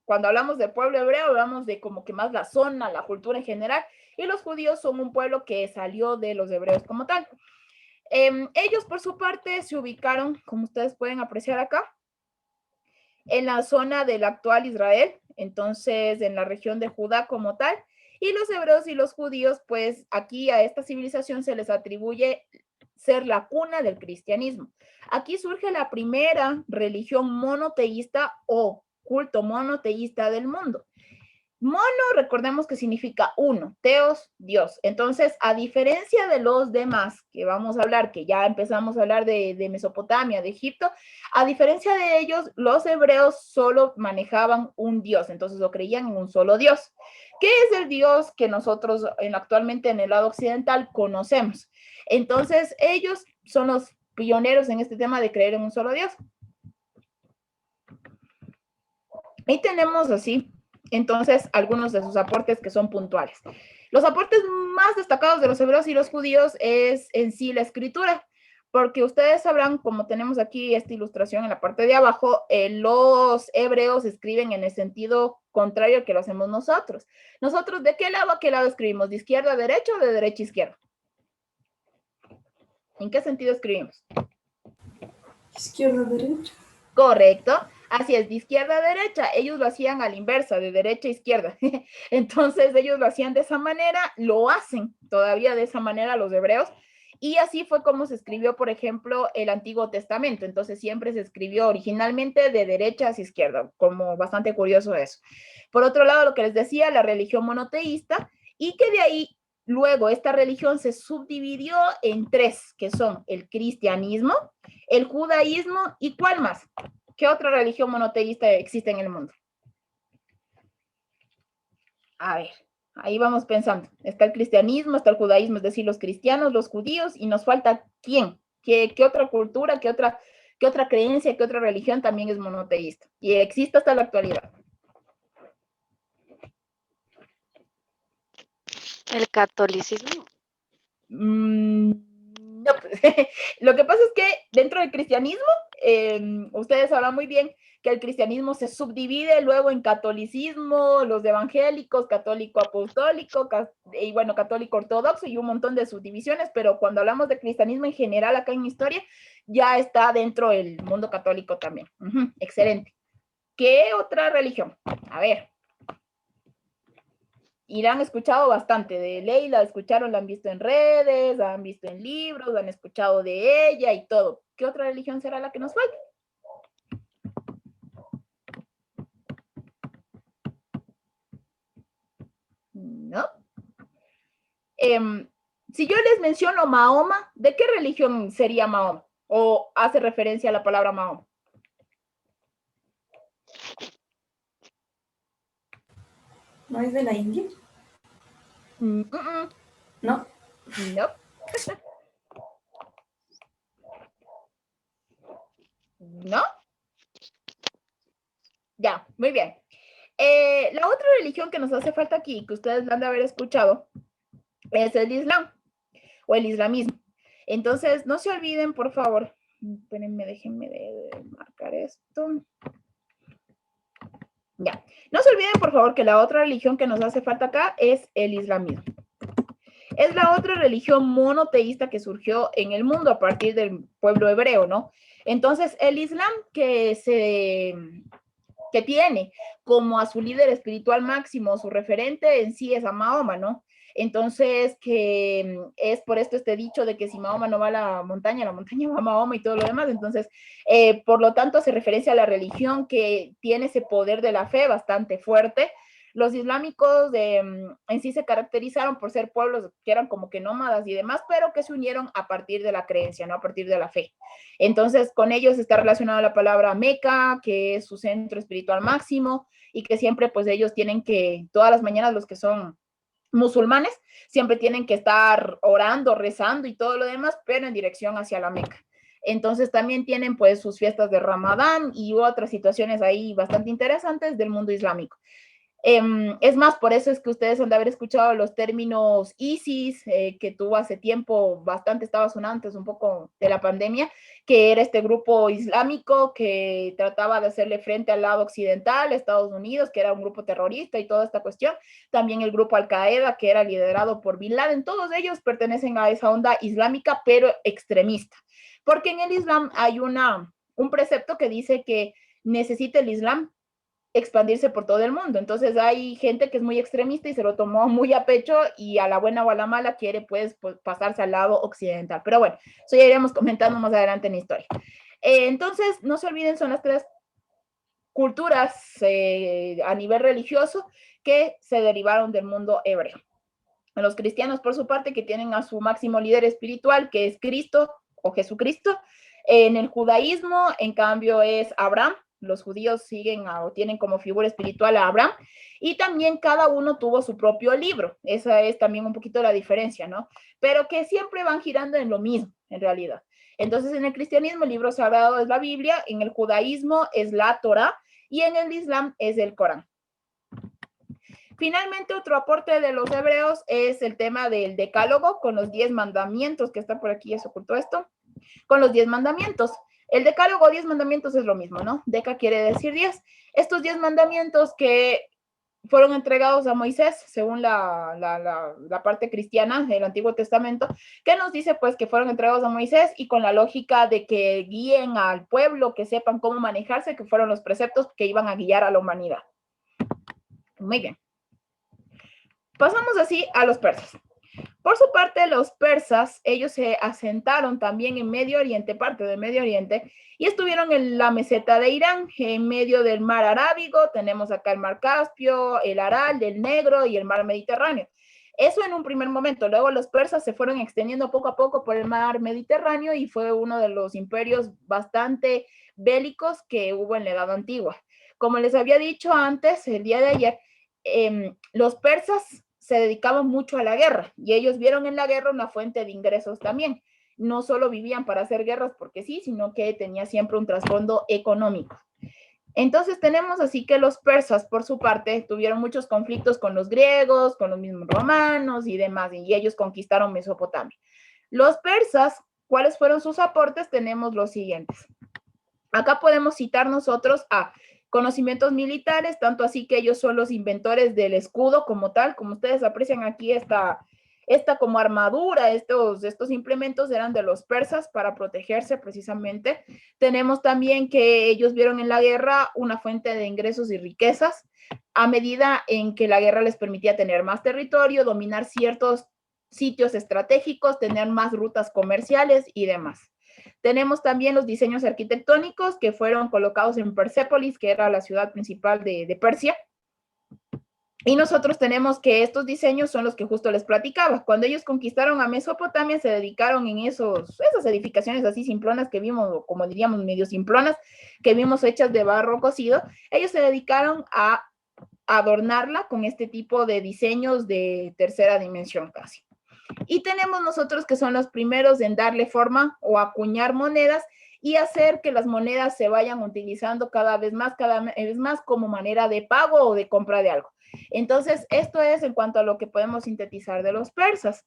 cuando hablamos del pueblo hebreo hablamos de como que más la zona, la cultura en general, y los judíos son un pueblo que salió de los hebreos como tal. Ellos por su parte se ubicaron, como ustedes pueden apreciar acá, en la zona del actual Israel, entonces en la región de Judá como tal, y los hebreos y los judíos, pues aquí a esta civilización se les atribuye ser la cuna del cristianismo. Aquí surge la primera religión monoteísta o culto monoteísta del mundo. Mono, recordemos que significa uno, teos, Dios. Entonces, a diferencia de los demás que vamos a hablar, que ya empezamos a hablar de Mesopotamia, de Egipto, a diferencia de ellos, los hebreos solo manejaban un Dios, entonces lo creían en un solo Dios. ¿Qué es el Dios que nosotros actualmente en el lado occidental conocemos? Entonces, ellos son los pioneros en este tema de creer en un solo Dios. Y tenemos así entonces algunos de sus aportes que son puntuales. Los aportes más destacados de los hebreos y los judíos es en sí la escritura, porque ustedes sabrán, como tenemos aquí esta ilustración en la parte de abajo, los hebreos escriben en el sentido contrario al que lo hacemos nosotros. Nosotros, ¿de qué lado a qué lado escribimos? ¿De izquierda a derecha o de derecha a izquierda? ¿En qué sentido escribimos? Izquierda, derecha. Correcto. Así es, de izquierda a derecha. Ellos lo hacían a la inversa, de derecha a izquierda. Entonces ellos lo hacían de esa manera, lo hacen todavía de esa manera los hebreos. Y así fue como se escribió, por ejemplo, el Antiguo Testamento. Entonces siempre se escribió originalmente de derecha hacia izquierda, como bastante curioso eso. Por otro lado, lo que les decía, la religión monoteísta, y que de ahí luego esta religión se subdividió en tres, que son el cristianismo, el judaísmo y ¿cuál más? ¿Qué otra religión monoteísta existe en el mundo? A ver, ahí vamos pensando. Está el cristianismo, está el judaísmo, es decir, los cristianos, los judíos, y nos falta ¿quién? ¿Qué otra cultura, qué otra creencia, qué otra religión también es monoteísta? Y existe hasta la actualidad. El catolicismo. No, pues, lo que pasa es que dentro del cristianismo, ustedes sabrán muy bien que el cristianismo se subdivide luego en catolicismo, los evangélicos, católico apostólico, y bueno, católico ortodoxo y un montón de subdivisiones, pero cuando hablamos de cristianismo en general acá en historia, ya está dentro del mundo católico también. Excelente. ¿Qué otra religión? A ver. Y la han escuchado bastante, de ley la escucharon, la han visto en redes, la han visto en libros, la han escuchado de ella y todo. ¿Qué otra religión será la que nos falta? ¿No? Si yo les menciono Mahoma, ¿de qué religión sería Mahoma? ¿O hace referencia a la palabra Mahoma? ¿No es de la India? No. No. No. ¿No? Ya, muy bien. La otra religión que nos hace falta aquí, que ustedes la han de haber escuchado, es el Islam o el islamismo. Entonces, no se olviden, por favor. Espérenme, déjenme de marcar esto. Ya. No se olviden, por favor, que la otra religión que nos hace falta acá es el islamismo. Es la otra religión monoteísta que surgió en el mundo a partir del pueblo hebreo, ¿no? Entonces, el Islam que tiene como a su líder espiritual máximo, su referente en sí es a Mahoma, ¿no? Entonces, que es por esto este dicho de que si Mahoma no va a la montaña va a Mahoma y todo lo demás. Entonces, por lo tanto, hace referencia a la religión que tiene ese poder de la fe bastante fuerte. Los islámicos en sí se caracterizaron por ser pueblos que eran como que nómadas y demás, pero que se unieron a partir de la creencia, ¿no? A partir de la fe. Entonces, con ellos está relacionada la palabra Meca, que es su centro espiritual máximo, y que siempre, pues, ellos tienen que, todas las mañanas los que son musulmanes, siempre tienen que estar orando, rezando y todo lo demás, pero en dirección hacia la Meca. Entonces también tienen pues sus fiestas de Ramadán y otras situaciones ahí bastante interesantes del mundo islámico. Es más, por eso es que ustedes han de haber escuchado los términos ISIS, que tuvo hace tiempo bastante, estaba sonando antes un poco de la pandemia, que era este grupo islámico que trataba de hacerle frente al lado occidental, Estados Unidos, que era un grupo terrorista y toda esta cuestión. También el grupo Al-Qaeda, que era liderado por Bin Laden. Todos ellos pertenecen a esa onda islámica, pero extremista. Porque en el Islam hay un precepto que dice que necesita el Islam expandirse por todo el mundo. Entonces hay gente que es muy extremista y se lo tomó muy a pecho y a la buena o a la mala quiere pues pasarse al lado occidental. Pero bueno, eso ya iremos comentando más adelante en la historia. Entonces, no se olviden, son las tres culturas a nivel religioso que se derivaron del mundo hebreo. Los cristianos, por su parte, que tienen a su máximo líder espiritual, que es Cristo o Jesucristo. En el judaísmo, en cambio, es Abraham. Los judíos siguen o tienen como figura espiritual a Abraham, y también cada uno tuvo su propio libro. Esa es también un poquito la diferencia, ¿no? Pero que siempre van girando en lo mismo, en realidad. Entonces, en el cristianismo, el libro sagrado es la Biblia, en el judaísmo es la Torá, y en el Islam es el Corán. Finalmente, otro aporte de los hebreos es el tema del decálogo con los 10 mandamientos, que está por aquí, ya se ocultó esto, con los 10 mandamientos. El decálogo, 10 mandamientos es lo mismo, ¿no? Deca quiere decir 10. Estos 10 mandamientos que fueron entregados a Moisés, según la parte cristiana del Antiguo Testamento, que nos dice pues que fueron entregados a Moisés y con la lógica de que guíen al pueblo, que sepan cómo manejarse, que fueron los preceptos que iban a guiar a la humanidad. Muy bien. Pasamos así a los persas. Por su parte, los persas, ellos se asentaron también en Medio Oriente, parte de Medio Oriente, y estuvieron en la meseta de Irán, en medio del mar Arábigo. Tenemos acá el mar Caspio, el Aral, el Negro y el mar Mediterráneo. Eso en un primer momento. Luego los persas se fueron extendiendo poco a poco por el mar Mediterráneo y fue uno de los imperios bastante bélicos que hubo en la Edad Antigua. Como les había dicho antes, el día de ayer, los persas se dedicaban mucho a la guerra y ellos vieron en la guerra una fuente de ingresos también. No solo vivían para hacer guerras porque sí, sino que tenía siempre un trasfondo económico. Entonces tenemos así que los persas, por su parte, tuvieron muchos conflictos con los griegos, con los mismos romanos y demás, y ellos conquistaron Mesopotamia. Los persas, ¿cuáles fueron sus aportes? Tenemos los siguientes. Acá podemos citar nosotros a conocimientos militares, tanto así que ellos son los inventores del escudo como tal, como ustedes aprecian aquí esta como armadura, estos implementos eran de los persas para protegerse precisamente. Tenemos también que ellos vieron en la guerra una fuente de ingresos y riquezas a medida en que la guerra les permitía tener más territorio, dominar ciertos sitios estratégicos, tener más rutas comerciales y demás. Tenemos también los diseños arquitectónicos que fueron colocados en Persépolis, que era la ciudad principal de Persia. Y nosotros tenemos que estos diseños son los que justo les platicaba. Cuando ellos conquistaron a Mesopotamia, se dedicaron en esas edificaciones así simplonas que vimos, o como diríamos medio simplonas, que vimos hechas de barro cocido. Ellos se dedicaron a adornarla con este tipo de diseños de tercera dimensión casi. Y tenemos nosotros que son los primeros en darle forma o acuñar monedas y hacer que las monedas se vayan utilizando cada vez más como manera de pago o de compra de algo. Entonces, esto es en cuanto a lo que podemos sintetizar de los persas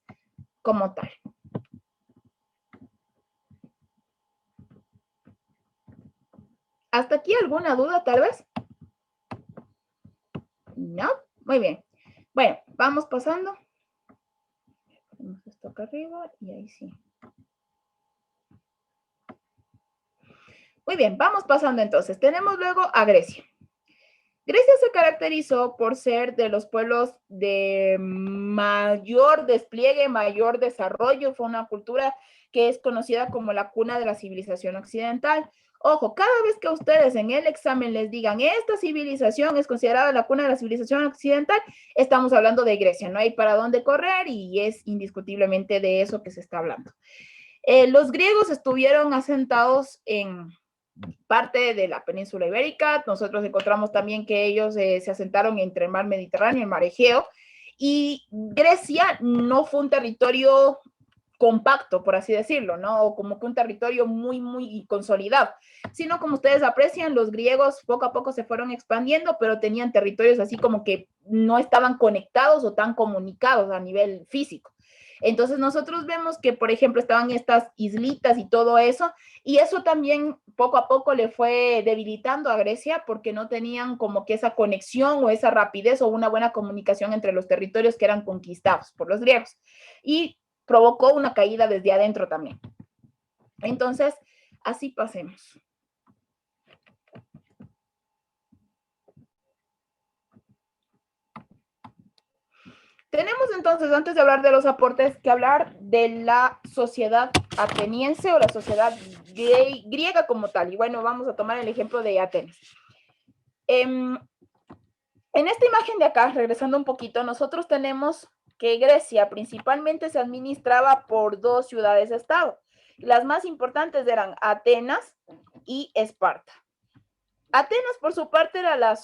como tal. ¿Hasta aquí alguna duda, tal vez? ¿No? Muy bien. Bueno, vamos pasando. Un esto acá arriba y ahí sí. Muy bien, vamos pasando entonces. Tenemos luego a Grecia. Grecia se caracterizó por ser de los pueblos de mayor despliegue, mayor desarrollo. Fue una cultura que es conocida como la cuna de la civilización occidental. Ojo, cada vez que a ustedes en el examen les digan esta civilización es considerada la cuna de la civilización occidental, estamos hablando de Grecia, no hay para dónde correr y es indiscutiblemente de eso que se está hablando. Los griegos estuvieron asentados en parte de la península ibérica. Nosotros encontramos también que ellos se asentaron entre el mar Mediterráneo y el mar Egeo. Y Grecia no fue un territorio compacto, por así decirlo, ¿no? O como que un territorio muy, muy consolidado, sino como ustedes aprecian, los griegos poco a poco se fueron expandiendo, pero tenían territorios así como que no estaban conectados o tan comunicados a nivel físico. Entonces nosotros vemos que, por ejemplo, estaban estas islitas y todo eso, y eso también poco a poco le fue debilitando a Grecia porque no tenían como que esa conexión o esa rapidez o una buena comunicación entre los territorios que eran conquistados por los griegos. Y provocó una caída desde adentro también. Entonces, así pasemos. Tenemos entonces, antes de hablar de los aportes, que hablar de la sociedad ateniense o la sociedad griega como tal. Y bueno, vamos a tomar el ejemplo de Atenas. En esta imagen de acá, regresando un poquito, nosotros tenemos que Grecia principalmente se administraba por dos ciudades-estado. Las más importantes eran Atenas y Esparta. Atenas, por su parte, era la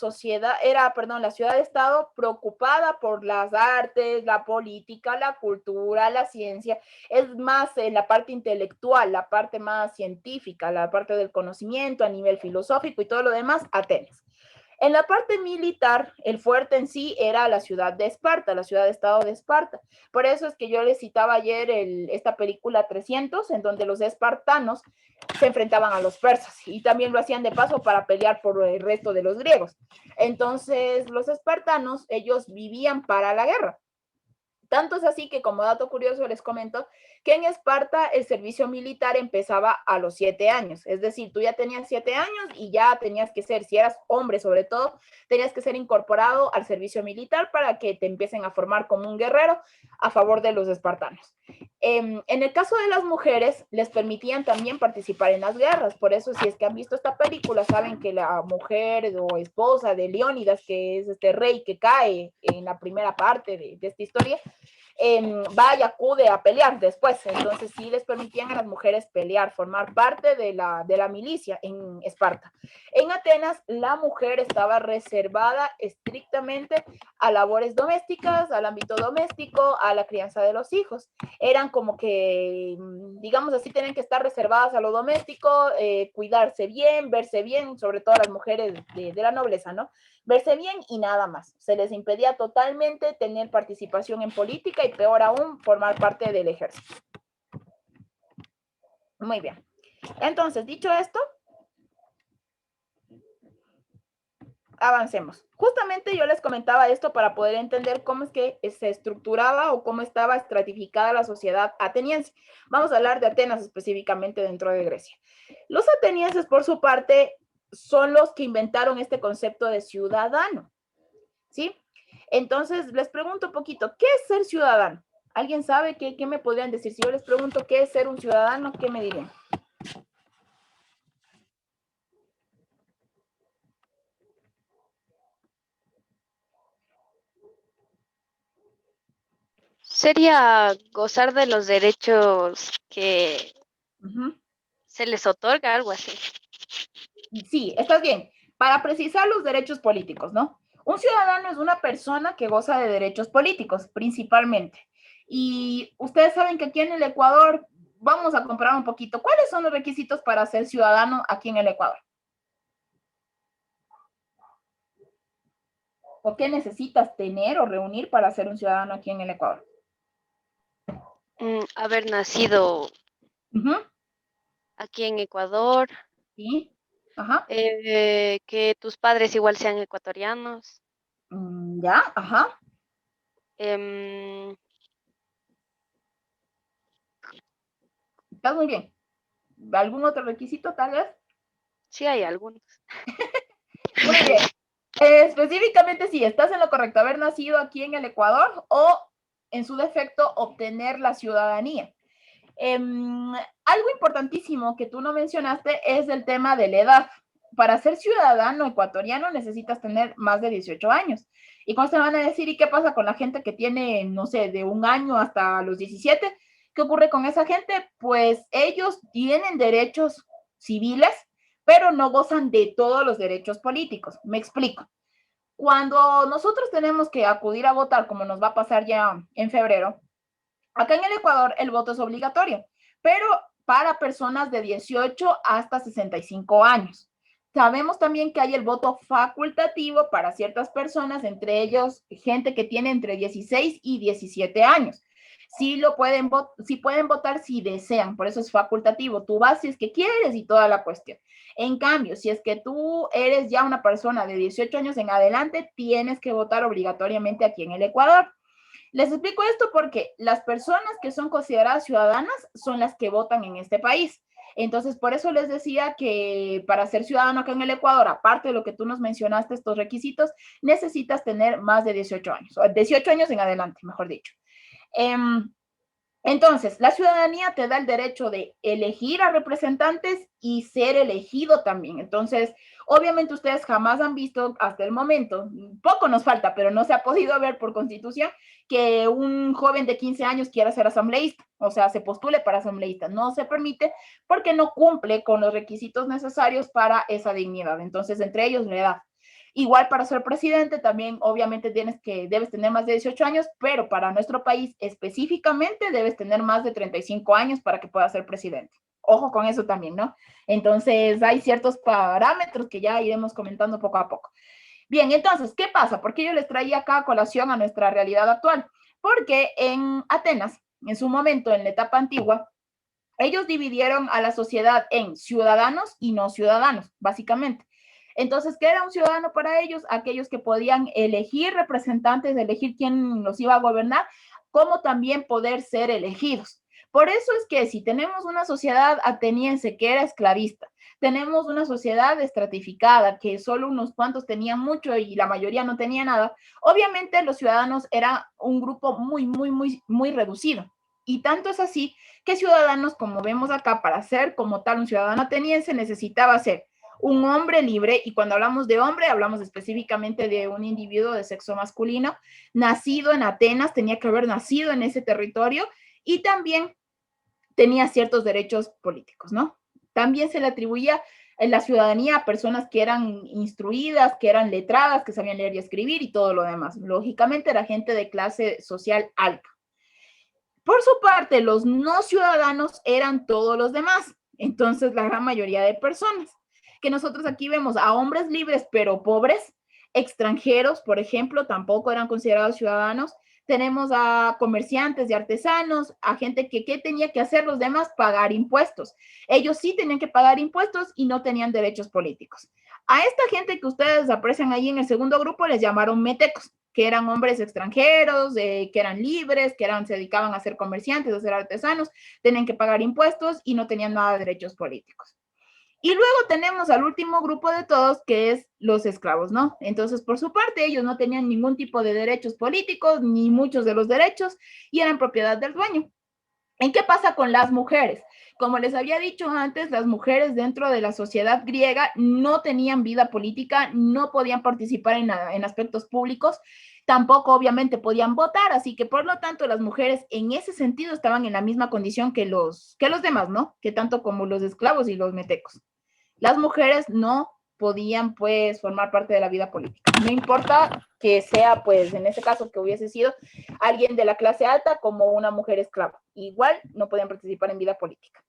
ciudad-estado preocupada por las artes, la política, la cultura, la ciencia. Es más en la parte intelectual, la parte más científica, la parte del conocimiento a nivel filosófico y todo lo demás, Atenas. En la parte militar, el fuerte en sí era la ciudad de Esparta, la ciudad-estado de Esparta. Por eso es que yo les citaba ayer esta película 300, en donde los espartanos se enfrentaban a los persas y también lo hacían de paso para pelear por el resto de los griegos. Entonces, los espartanos, ellos vivían para la guerra. Tanto es así que, como dato curioso, les comento que en Esparta el servicio militar empezaba a los 7 años. Es decir, tú ya tenías 7 años y ya tenías que ser, si eras hombre sobre todo, tenías que ser incorporado al servicio militar para que te empiecen a formar como un guerrero a favor de los espartanos. En el caso de las mujeres, les permitían también participar en las guerras. Por eso, si es que han visto esta película, saben que la mujer o esposa de Leónidas, que es este rey que cae en la primera parte de esta historia, va y acude a pelear después. Entonces sí les permitían a las mujeres pelear, formar parte de la milicia en Esparta. En Atenas la mujer estaba reservada estrictamente a labores domésticas, al ámbito doméstico, a la crianza de los hijos. Eran como que, digamos así, tienen que estar reservadas a lo doméstico, cuidarse bien, verse bien, sobre todo las mujeres de la nobleza, ¿no? Verse bien y nada más. Se les impedía totalmente tener participación en política y peor aún, formar parte del ejército. Muy bien. Entonces, dicho esto, avancemos. Justamente yo les comentaba esto para poder entender cómo es que se estructuraba o cómo estaba estratificada la sociedad ateniense. Vamos a hablar de Atenas específicamente dentro de Grecia. Los atenienses, por su parte, son los que inventaron este concepto de ciudadano, ¿sí? Entonces, les pregunto un poquito, ¿qué es ser ciudadano? ¿Alguien sabe qué me podrían decir? Si yo les pregunto qué es ser un ciudadano, ¿qué me dirían? Sería gozar de los derechos que se les otorga, algo así. Sí, estás bien. Para precisar los derechos políticos, ¿no? Un ciudadano es una persona que goza de derechos políticos, principalmente. Y ustedes saben que aquí en el Ecuador, vamos a comparar un poquito, ¿cuáles son los requisitos para ser ciudadano aquí en el Ecuador? ¿O qué necesitas tener o reunir para ser un ciudadano aquí en el Ecuador? Haber nacido aquí en Ecuador, Sí, ajá. que tus padres igual sean ecuatorianos, Ya, ajá. em, Estás muy bien. ¿Algún otro requisito, tal vez? Sí, hay algunos. Muy bien. Específicamente, si estás en lo correcto, haber nacido aquí en el Ecuador o, en su defecto, obtener la ciudadanía. Algo importantísimo que tú no mencionaste es el tema de la edad. Para ser ciudadano ecuatoriano necesitas tener más de 18 años. Y cuando te van a decir, ¿y qué pasa con la gente que tiene, no sé, de 1 año hasta los 17? ¿Qué ocurre con esa gente? Pues ellos tienen derechos civiles, pero no gozan de todos los derechos políticos. Me explico. Cuando nosotros tenemos que acudir a votar, como nos va a pasar ya en febrero, acá en el Ecuador el voto es obligatorio, pero para personas de 18 hasta 65 años. Sabemos también que hay el voto facultativo para ciertas personas, entre ellos gente que tiene entre 16 y 17 años. Sí, sí pueden votar si desean, por eso es facultativo. Tú vas si es que quieres y toda la cuestión. En cambio, si es que tú eres ya una persona de 18 años en adelante, tienes que votar obligatoriamente aquí en el Ecuador. Les explico esto porque las personas que son consideradas ciudadanas son las que votan en este país. Entonces, por eso les decía que para ser ciudadano acá en el Ecuador, aparte de lo que tú nos mencionaste, estos requisitos, necesitas tener más de 18 años, o 18 años en adelante, mejor dicho. Entonces, la ciudadanía te da el derecho de elegir a representantes y ser elegido también. Entonces, obviamente ustedes jamás han visto hasta el momento, poco nos falta, pero no se ha podido ver por constitución que un joven de 15 años quiera ser asambleísta, o sea, se postule para asambleísta. No se permite porque no cumple con los requisitos necesarios para esa dignidad. Entonces, entre ellos la edad. Igual para ser presidente también obviamente debes tener más de 18 años, pero para nuestro país específicamente debes tener más de 35 años para que puedas ser presidente. Ojo con eso también, ¿no? Entonces hay ciertos parámetros que ya iremos comentando poco a poco. Bien, entonces, ¿qué pasa? ¿Por qué yo les traía acá a colación a nuestra realidad actual? Porque en Atenas, en su momento, en la etapa antigua, ellos dividieron a la sociedad en ciudadanos y no ciudadanos, básicamente. Entonces, ¿qué era un ciudadano para ellos? Aquellos que podían elegir representantes, elegir quién los iba a gobernar, como también poder ser elegidos. Por eso es que si tenemos una sociedad ateniense que era esclavista, tenemos una sociedad estratificada que solo unos cuantos tenían mucho y la mayoría no tenía nada, obviamente los ciudadanos eran un grupo muy reducido. Y tanto es así que ciudadanos, como vemos acá, para ser como tal un ciudadano ateniense, necesitaba ser un hombre libre, y cuando hablamos de hombre, hablamos específicamente de un individuo de sexo masculino, nacido en Atenas, tenía que haber nacido en ese territorio, y también tenía ciertos derechos políticos, ¿no? También se le atribuía la ciudadanía a personas que eran instruidas, que eran letradas, que sabían leer y escribir y todo lo demás. Lógicamente era gente de clase social alta. Por su parte, los no ciudadanos eran todos los demás, entonces la gran mayoría de personas, que nosotros aquí vemos a hombres libres pero pobres, extranjeros, por ejemplo, tampoco eran considerados ciudadanos. Tenemos a comerciantes y artesanos, a gente que ¿qué tenía que hacer los demás? Pagar impuestos. Ellos sí tenían que pagar impuestos y no tenían derechos políticos. A esta gente que ustedes aprecian ahí en el segundo grupo les llamaron metecos, que eran hombres extranjeros, que eran libres, se dedicaban a ser comerciantes, a ser artesanos, tenían que pagar impuestos y no tenían nada de derechos políticos. Y luego tenemos al último grupo de todos, que es los esclavos, ¿no? Entonces, por su parte, ellos no tenían ningún tipo de derechos políticos, ni muchos de los derechos, y eran propiedad del dueño. ¿En qué pasa con las mujeres? Como les había dicho antes, las mujeres dentro de la sociedad griega no tenían vida política, no podían participar en aspectos públicos, tampoco obviamente podían votar, así que por lo tanto las mujeres en ese sentido estaban en la misma condición que los demás, ¿no? Que tanto como los esclavos y los metecos. Las mujeres no podían pues formar parte de la vida política. No importa que sea pues en ese caso que hubiese sido alguien de la clase alta como una mujer esclava. Igual no podían participar en vida política.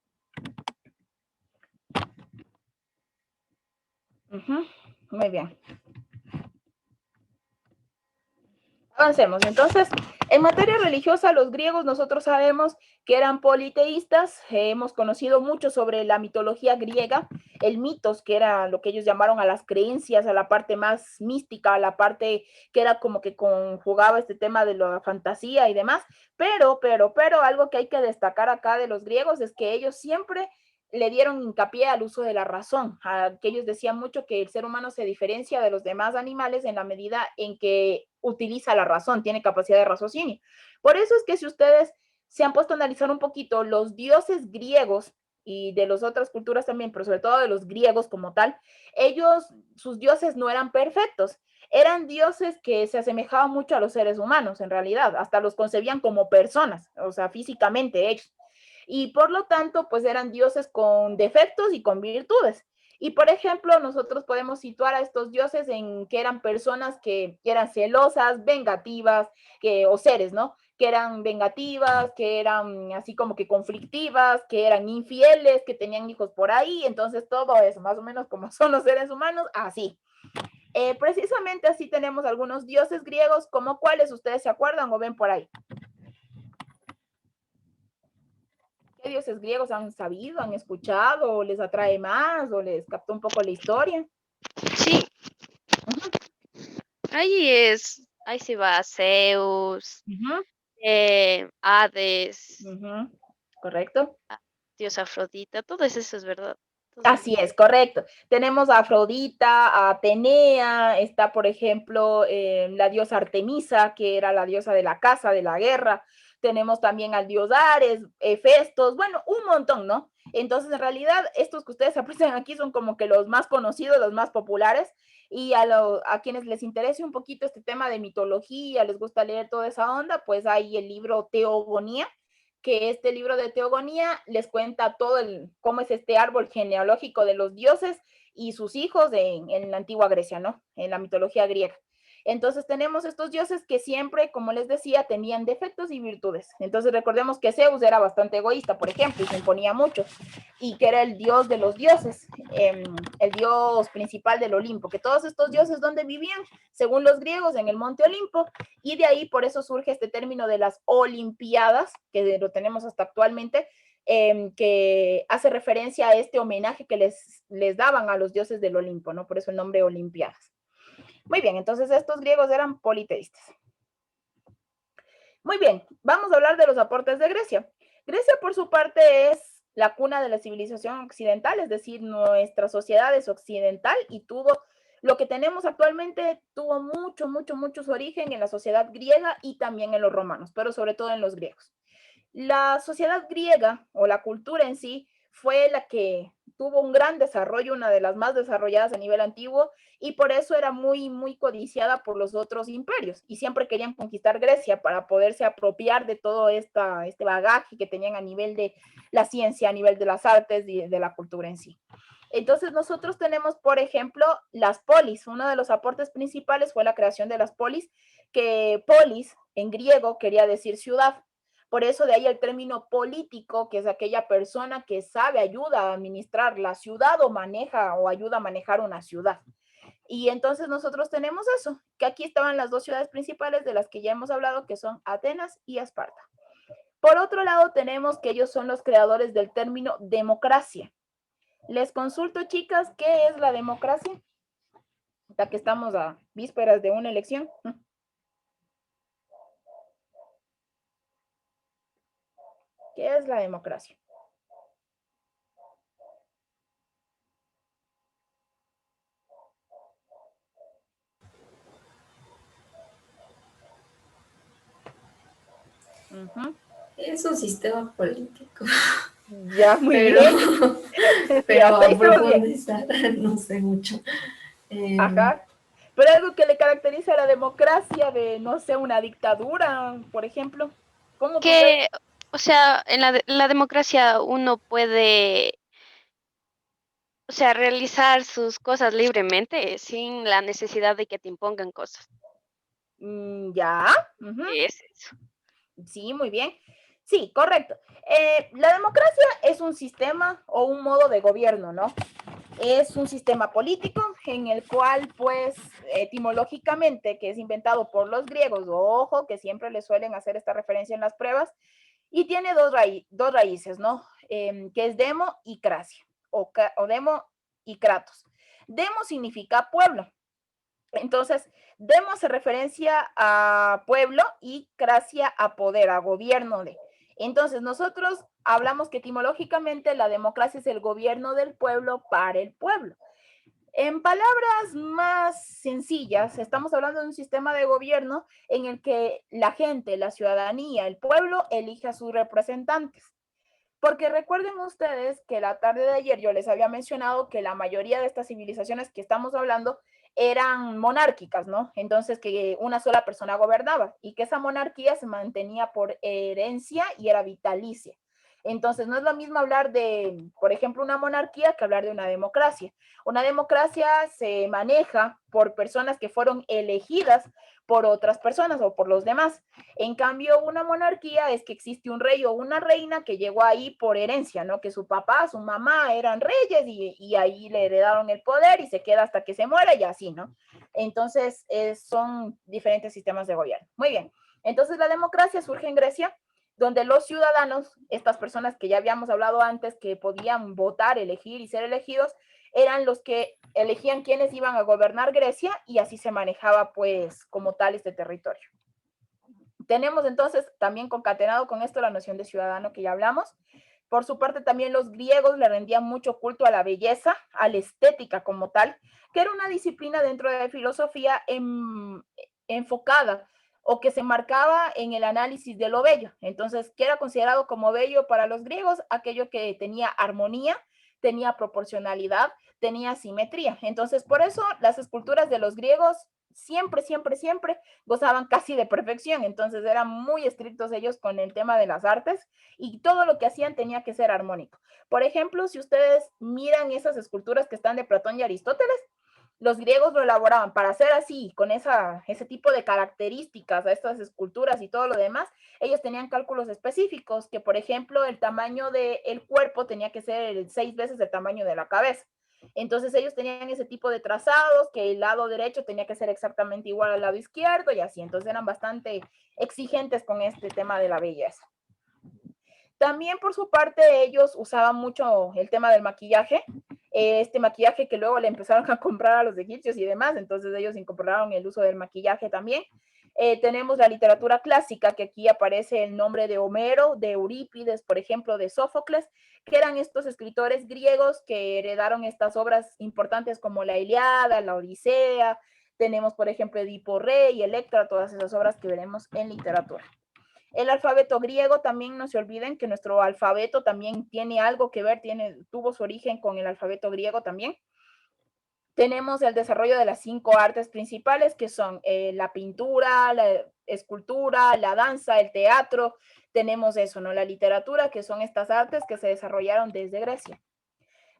Muy bien. Avancemos. Entonces, en materia religiosa, los griegos nosotros sabemos que eran politeístas. Hemos conocido mucho sobre la mitología griega, el mitos, que era lo que ellos llamaron a las creencias, a la parte más mística, a la parte que era como que conjugaba este tema de la fantasía y demás. Pero, algo que hay que destacar acá de los griegos es que ellos siempre le dieron hincapié al uso de la razón, que ellos decían mucho que el ser humano se diferencia de los demás animales en la medida en que utiliza la razón, tiene capacidad de raciocinio. Por eso es que si ustedes se han puesto a analizar un poquito los dioses griegos y de las otras culturas también, pero sobre todo de los griegos como tal, ellos, sus dioses no eran perfectos, eran dioses que se asemejaban mucho a los seres humanos en realidad, hasta los concebían como personas, o sea, físicamente ellos. Y por lo tanto, pues eran dioses con defectos y con virtudes. Y por ejemplo, nosotros podemos situar a estos dioses en que eran personas que eran celosas, vengativas, o seres, ¿no? Que eran vengativas, que eran así como que conflictivas, que eran infieles, que tenían hijos por ahí. Entonces, todo eso, más o menos como son los seres humanos, así. Precisamente así tenemos algunos dioses griegos, como cuáles ustedes se acuerdan o ven por ahí. ¿Qué dioses griegos han sabido, han escuchado, o les atrae más, o les captó un poco la historia? Sí. Ahí sí va Zeus, Hades, correcto. Dios Afrodita, todo eso es verdad. Así es, correcto. Tenemos a Afrodita, a Atenea, está por ejemplo la diosa Artemisa, que era la diosa de la caza, de la guerra. Tenemos también al dios Ares, Hefestos, bueno, un montón, ¿no? Entonces, en realidad, estos que ustedes aprecian aquí son como que los más conocidos, los más populares, y a quienes les interese un poquito este tema de mitología, les gusta leer toda esa onda, pues hay el libro Teogonía, que este libro de Teogonía les cuenta todo cómo es este árbol genealógico de los dioses y sus hijos en la antigua Grecia, ¿no? En la mitología griega. Entonces tenemos estos dioses que siempre, como les decía, tenían defectos y virtudes. Entonces recordemos que Zeus era bastante egoísta, por ejemplo, y se imponía mucho, y que era el dios de los dioses, el dios principal del Olimpo, que todos estos dioses, ¿dónde vivían? Según los griegos, en el monte Olimpo, y de ahí por eso surge este término de las olimpiadas, que lo tenemos hasta actualmente, que hace referencia a este homenaje que les daban a los dioses del Olimpo, ¿no? Por eso el nombre Olimpiadas. Muy bien, entonces estos griegos eran politeístas. Muy bien, vamos a hablar de los aportes de Grecia. Grecia, por su parte, es la cuna de la civilización occidental, es decir, nuestra sociedad es occidental y lo que tenemos actualmente tuvo mucho su origen en la sociedad griega y también en los romanos, pero sobre todo en los griegos. La sociedad griega o la cultura en sí fue la que tuvo un gran desarrollo, una de las más desarrolladas a nivel antiguo, y por eso era muy codiciada por los otros imperios, y siempre querían conquistar Grecia para poderse apropiar de todo este bagaje que tenían a nivel de la ciencia, a nivel de las artes y de la cultura en sí. Entonces nosotros tenemos, por ejemplo, las polis. Uno de los aportes principales fue la creación de las polis, que polis en griego quería decir ciudad. Por eso de ahí el término político, que es aquella persona que sabe, ayuda a administrar la ciudad o maneja o ayuda a manejar una ciudad. Y entonces nosotros tenemos eso, que aquí estaban las dos ciudades principales de las que ya hemos hablado, que son Atenas y Esparta. Por otro lado, tenemos que ellos son los creadores del término democracia. Les consulto, chicas, ¿qué es la democracia? Ya que estamos a vísperas de una elección. ¿Qué es la democracia? Es un sistema político. Ya, muy bien. Pero a profundizar, no sé mucho. Ajá. Pero algo que le caracteriza a la democracia de, no sé, una dictadura, por ejemplo. ¿Cómo que, o sea, en la democracia uno puede, o sea, realizar sus cosas libremente sin la necesidad de que te impongan cosas. Ya. Es eso. Sí, muy bien. Sí, correcto. La democracia es un sistema o un modo de gobierno, ¿no? Es un sistema político en el cual, pues, etimológicamente, que es inventado por los griegos, ojo, que siempre le suelen hacer esta referencia en las pruebas, y tiene dos raíces, ¿no? Que es demo y cracia, o demo y kratos. Demo significa pueblo. Entonces, demo hace referencia a pueblo y cracia a poder, a gobierno de. Entonces, nosotros hablamos que etimológicamente la democracia es el gobierno del pueblo para el pueblo. En palabras más sencillas, estamos hablando de un sistema de gobierno en el que la gente, la ciudadanía, el pueblo elige a sus representantes. Porque recuerden ustedes que la tarde de ayer yo les había mencionado que la mayoría de estas civilizaciones que estamos hablando eran monárquicas, ¿no? Entonces que una sola persona gobernaba y que esa monarquía se mantenía por herencia y era vitalicia. Entonces, no es lo mismo hablar de, por ejemplo, una monarquía que hablar de una democracia. Una democracia se maneja por personas que fueron elegidas por otras personas o por los demás. En cambio, una monarquía es que existe un rey o una reina que llegó ahí por herencia, ¿no? Que su papá, su mamá eran reyes y ahí le heredaron el poder y se queda hasta que se muera y así, ¿no? Entonces, son diferentes sistemas de gobierno. Muy bien. Entonces, la democracia surge en Grecia, donde los ciudadanos, estas personas que ya habíamos hablado antes, que podían votar, elegir y ser elegidos, eran los que elegían quiénes iban a gobernar Grecia y así se manejaba pues como tal este territorio. Tenemos entonces también concatenado con esto la noción de ciudadano que ya hablamos. Por su parte también los griegos le rendían mucho culto a la belleza, a la estética como tal, que era una disciplina dentro de la filosofía enfocada o que se marcaba en el análisis de lo bello. Entonces, ¿qué era considerado como bello para los griegos? Aquello que tenía armonía, tenía proporcionalidad, tenía simetría. Entonces, por eso las esculturas de los griegos siempre, siempre, siempre gozaban casi de perfección. Entonces, eran muy estrictos ellos con el tema de las artes y todo lo que hacían tenía que ser armónico. Por ejemplo, si ustedes miran esas esculturas que están de Platón y Aristóteles, los griegos lo elaboraban para hacer así, con ese tipo de características a estas esculturas y todo lo demás. Ellos tenían cálculos específicos, que por ejemplo el tamaño del cuerpo tenía que ser 6 veces el tamaño de la cabeza. Entonces ellos tenían ese tipo de trazados, que el lado derecho tenía que ser exactamente igual al lado izquierdo y así. Entonces eran bastante exigentes con este tema de la belleza. También por su parte ellos usaban mucho el tema del maquillaje, este maquillaje que luego le empezaron a comprar a los egipcios y demás, entonces ellos incorporaron el uso del maquillaje también. Tenemos la literatura clásica, que aquí aparece el nombre de Homero, de Eurípides, por ejemplo, de Sófocles, que eran estos escritores griegos que heredaron estas obras importantes como la Ilíada, la Odisea. Tenemos, por ejemplo, Edipo Rey, Electra, todas esas obras que veremos en literatura. El alfabeto griego, también no se olviden que nuestro alfabeto también tiene algo que ver, tuvo su origen con el alfabeto griego también. Tenemos el desarrollo de las 5 artes principales, que son la pintura, la escultura, la danza, el teatro. Tenemos eso, ¿no? La literatura, que son estas artes que se desarrollaron desde Grecia.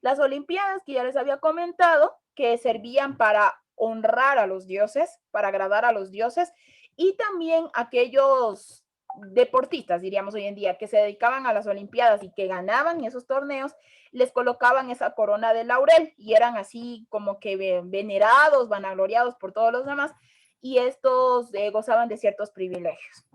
Las Olimpiadas, que ya les había comentado, que servían para honrar a los dioses, para agradar a los dioses, y también aquellos deportistas, diríamos hoy en día, que se dedicaban a las Olimpiadas y que ganaban esos torneos, les colocaban esa corona de laurel y eran así como que venerados, vanagloriados por todos los demás, y estos gozaban de ciertos privilegios.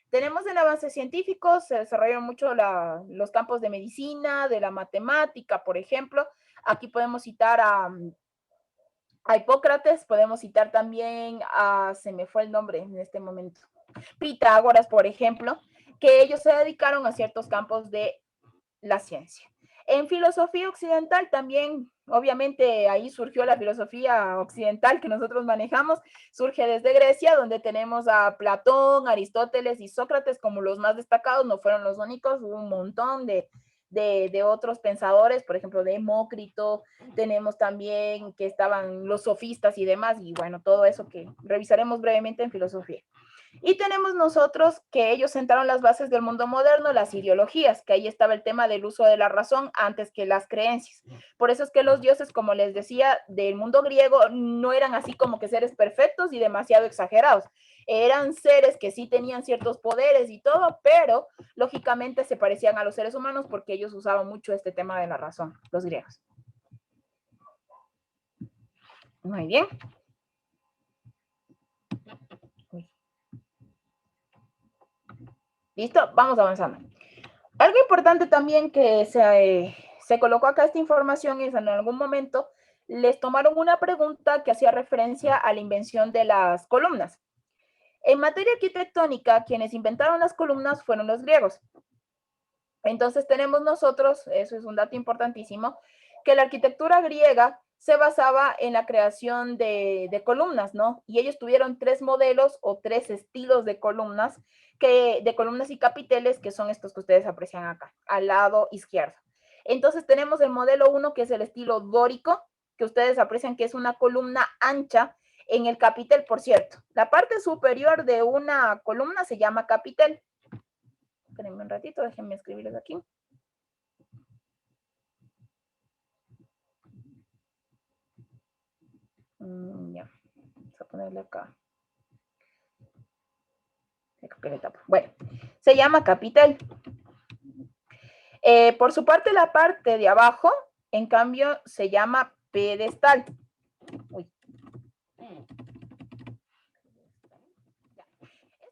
Tenemos el avance científico, se desarrollaron mucho los campos de medicina, de la matemática, por ejemplo. Aquí podemos citar a Hipócrates, podemos citar también se me fue el nombre en este momento, Pitágoras, por ejemplo, que ellos se dedicaron a ciertos campos de la ciencia. En filosofía occidental también, obviamente ahí surgió la filosofía occidental que nosotros manejamos, surge desde Grecia, donde tenemos a Platón, Aristóteles y Sócrates como los más destacados, no fueron los únicos, hubo un montón de otros pensadores, por ejemplo, Demócrito, tenemos también que estaban los sofistas y demás, y bueno, todo eso que revisaremos brevemente en filosofía. Y tenemos nosotros que ellos sentaron las bases del mundo moderno, las ideologías, que ahí estaba el tema del uso de la razón antes que las creencias. Por eso es que los dioses, como les decía, del mundo griego no eran así como que seres perfectos y demasiado exagerados. Eran seres que sí tenían ciertos poderes y todo, pero lógicamente se parecían a los seres humanos porque ellos usaban mucho este tema de la razón, los griegos. Muy bien. ¿Listo? Vamos avanzando. Algo importante también que se colocó acá esta información es en algún momento les tomaron una pregunta que hacía referencia a la invención de las columnas. En materia arquitectónica, quienes inventaron las columnas fueron los griegos. Entonces tenemos nosotros, eso es un dato importantísimo, que la arquitectura griega se basaba en la creación de columnas, ¿no? Y ellos tuvieron 3 modelos o 3 estilos de columnas y capiteles, que son estos que ustedes aprecian acá, al lado izquierdo. Entonces tenemos el modelo 1, que es el estilo dórico, que ustedes aprecian que es una columna ancha en el capitel, por cierto. La parte superior de una columna se llama capitel. Espérenme un ratito, déjenme escribirles aquí. Ya, vamos a ponerle acá. Bueno, se llama capitel. Por su parte, la parte de abajo, en cambio, se llama pedestal. Uy.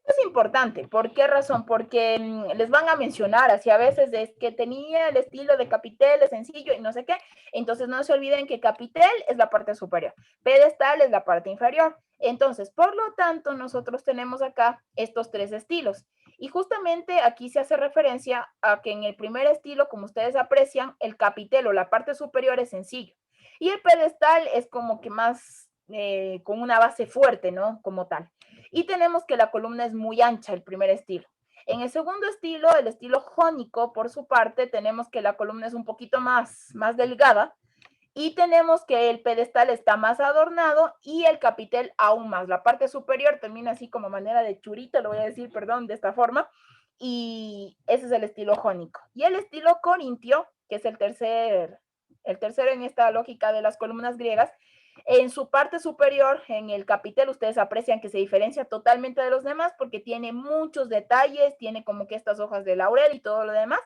Esto es importante. ¿Por qué razón? Porque les van a mencionar, así a veces es que tenía el estilo de capitel, es sencillo y no sé qué. Entonces no se olviden que capitel es la parte superior, pedestal es la parte inferior. Entonces, por lo tanto, nosotros tenemos acá estos 3 estilos. Y justamente aquí se hace referencia a que en el primer estilo, como ustedes aprecian, el capitel o la parte superior es sencillo. Y el pedestal es como que más con una base fuerte, ¿no? Como tal. Y tenemos que la columna es muy ancha, el primer estilo. En el segundo estilo, el estilo jónico, por su parte, tenemos que la columna es un poquito más delgada. Y tenemos que el pedestal está más adornado y el capitel aún más. La parte superior termina así como manera de churita, lo voy a decir, perdón, de esta forma. Y ese es el estilo jónico. Y el estilo corintio, que es el tercero en esta lógica de las columnas griegas, en su parte superior, en el capitel, ustedes aprecian que se diferencia totalmente de los demás porque tiene muchos detalles, tiene como que estas hojas de laurel y todo lo demás.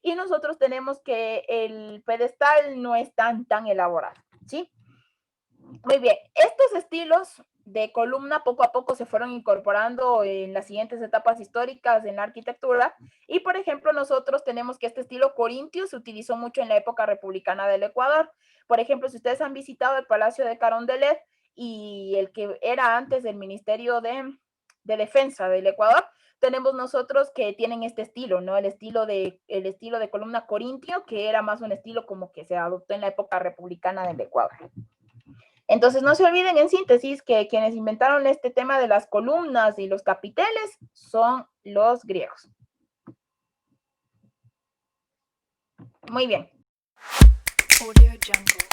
Y nosotros tenemos que el pedestal no es tan elaborado, ¿sí? Muy bien, estos estilos de columna poco a poco se fueron incorporando en las siguientes etapas históricas en la arquitectura y, por ejemplo, nosotros tenemos que este estilo corintio se utilizó mucho en la época republicana del Ecuador. Por ejemplo, si ustedes han visitado el Palacio de Carondelet y el que era antes del Ministerio de Defensa del Ecuador, tenemos nosotros que tienen este estilo, ¿no? El estilo de columna corintio, que era más un estilo como que se adoptó en la época republicana del Ecuador. Entonces, no se olviden en síntesis que quienes inventaron este tema de las columnas y los capiteles son los griegos. Muy bien. Audio Jungle.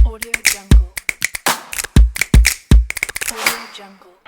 Audio Jungle. Audio Jungle.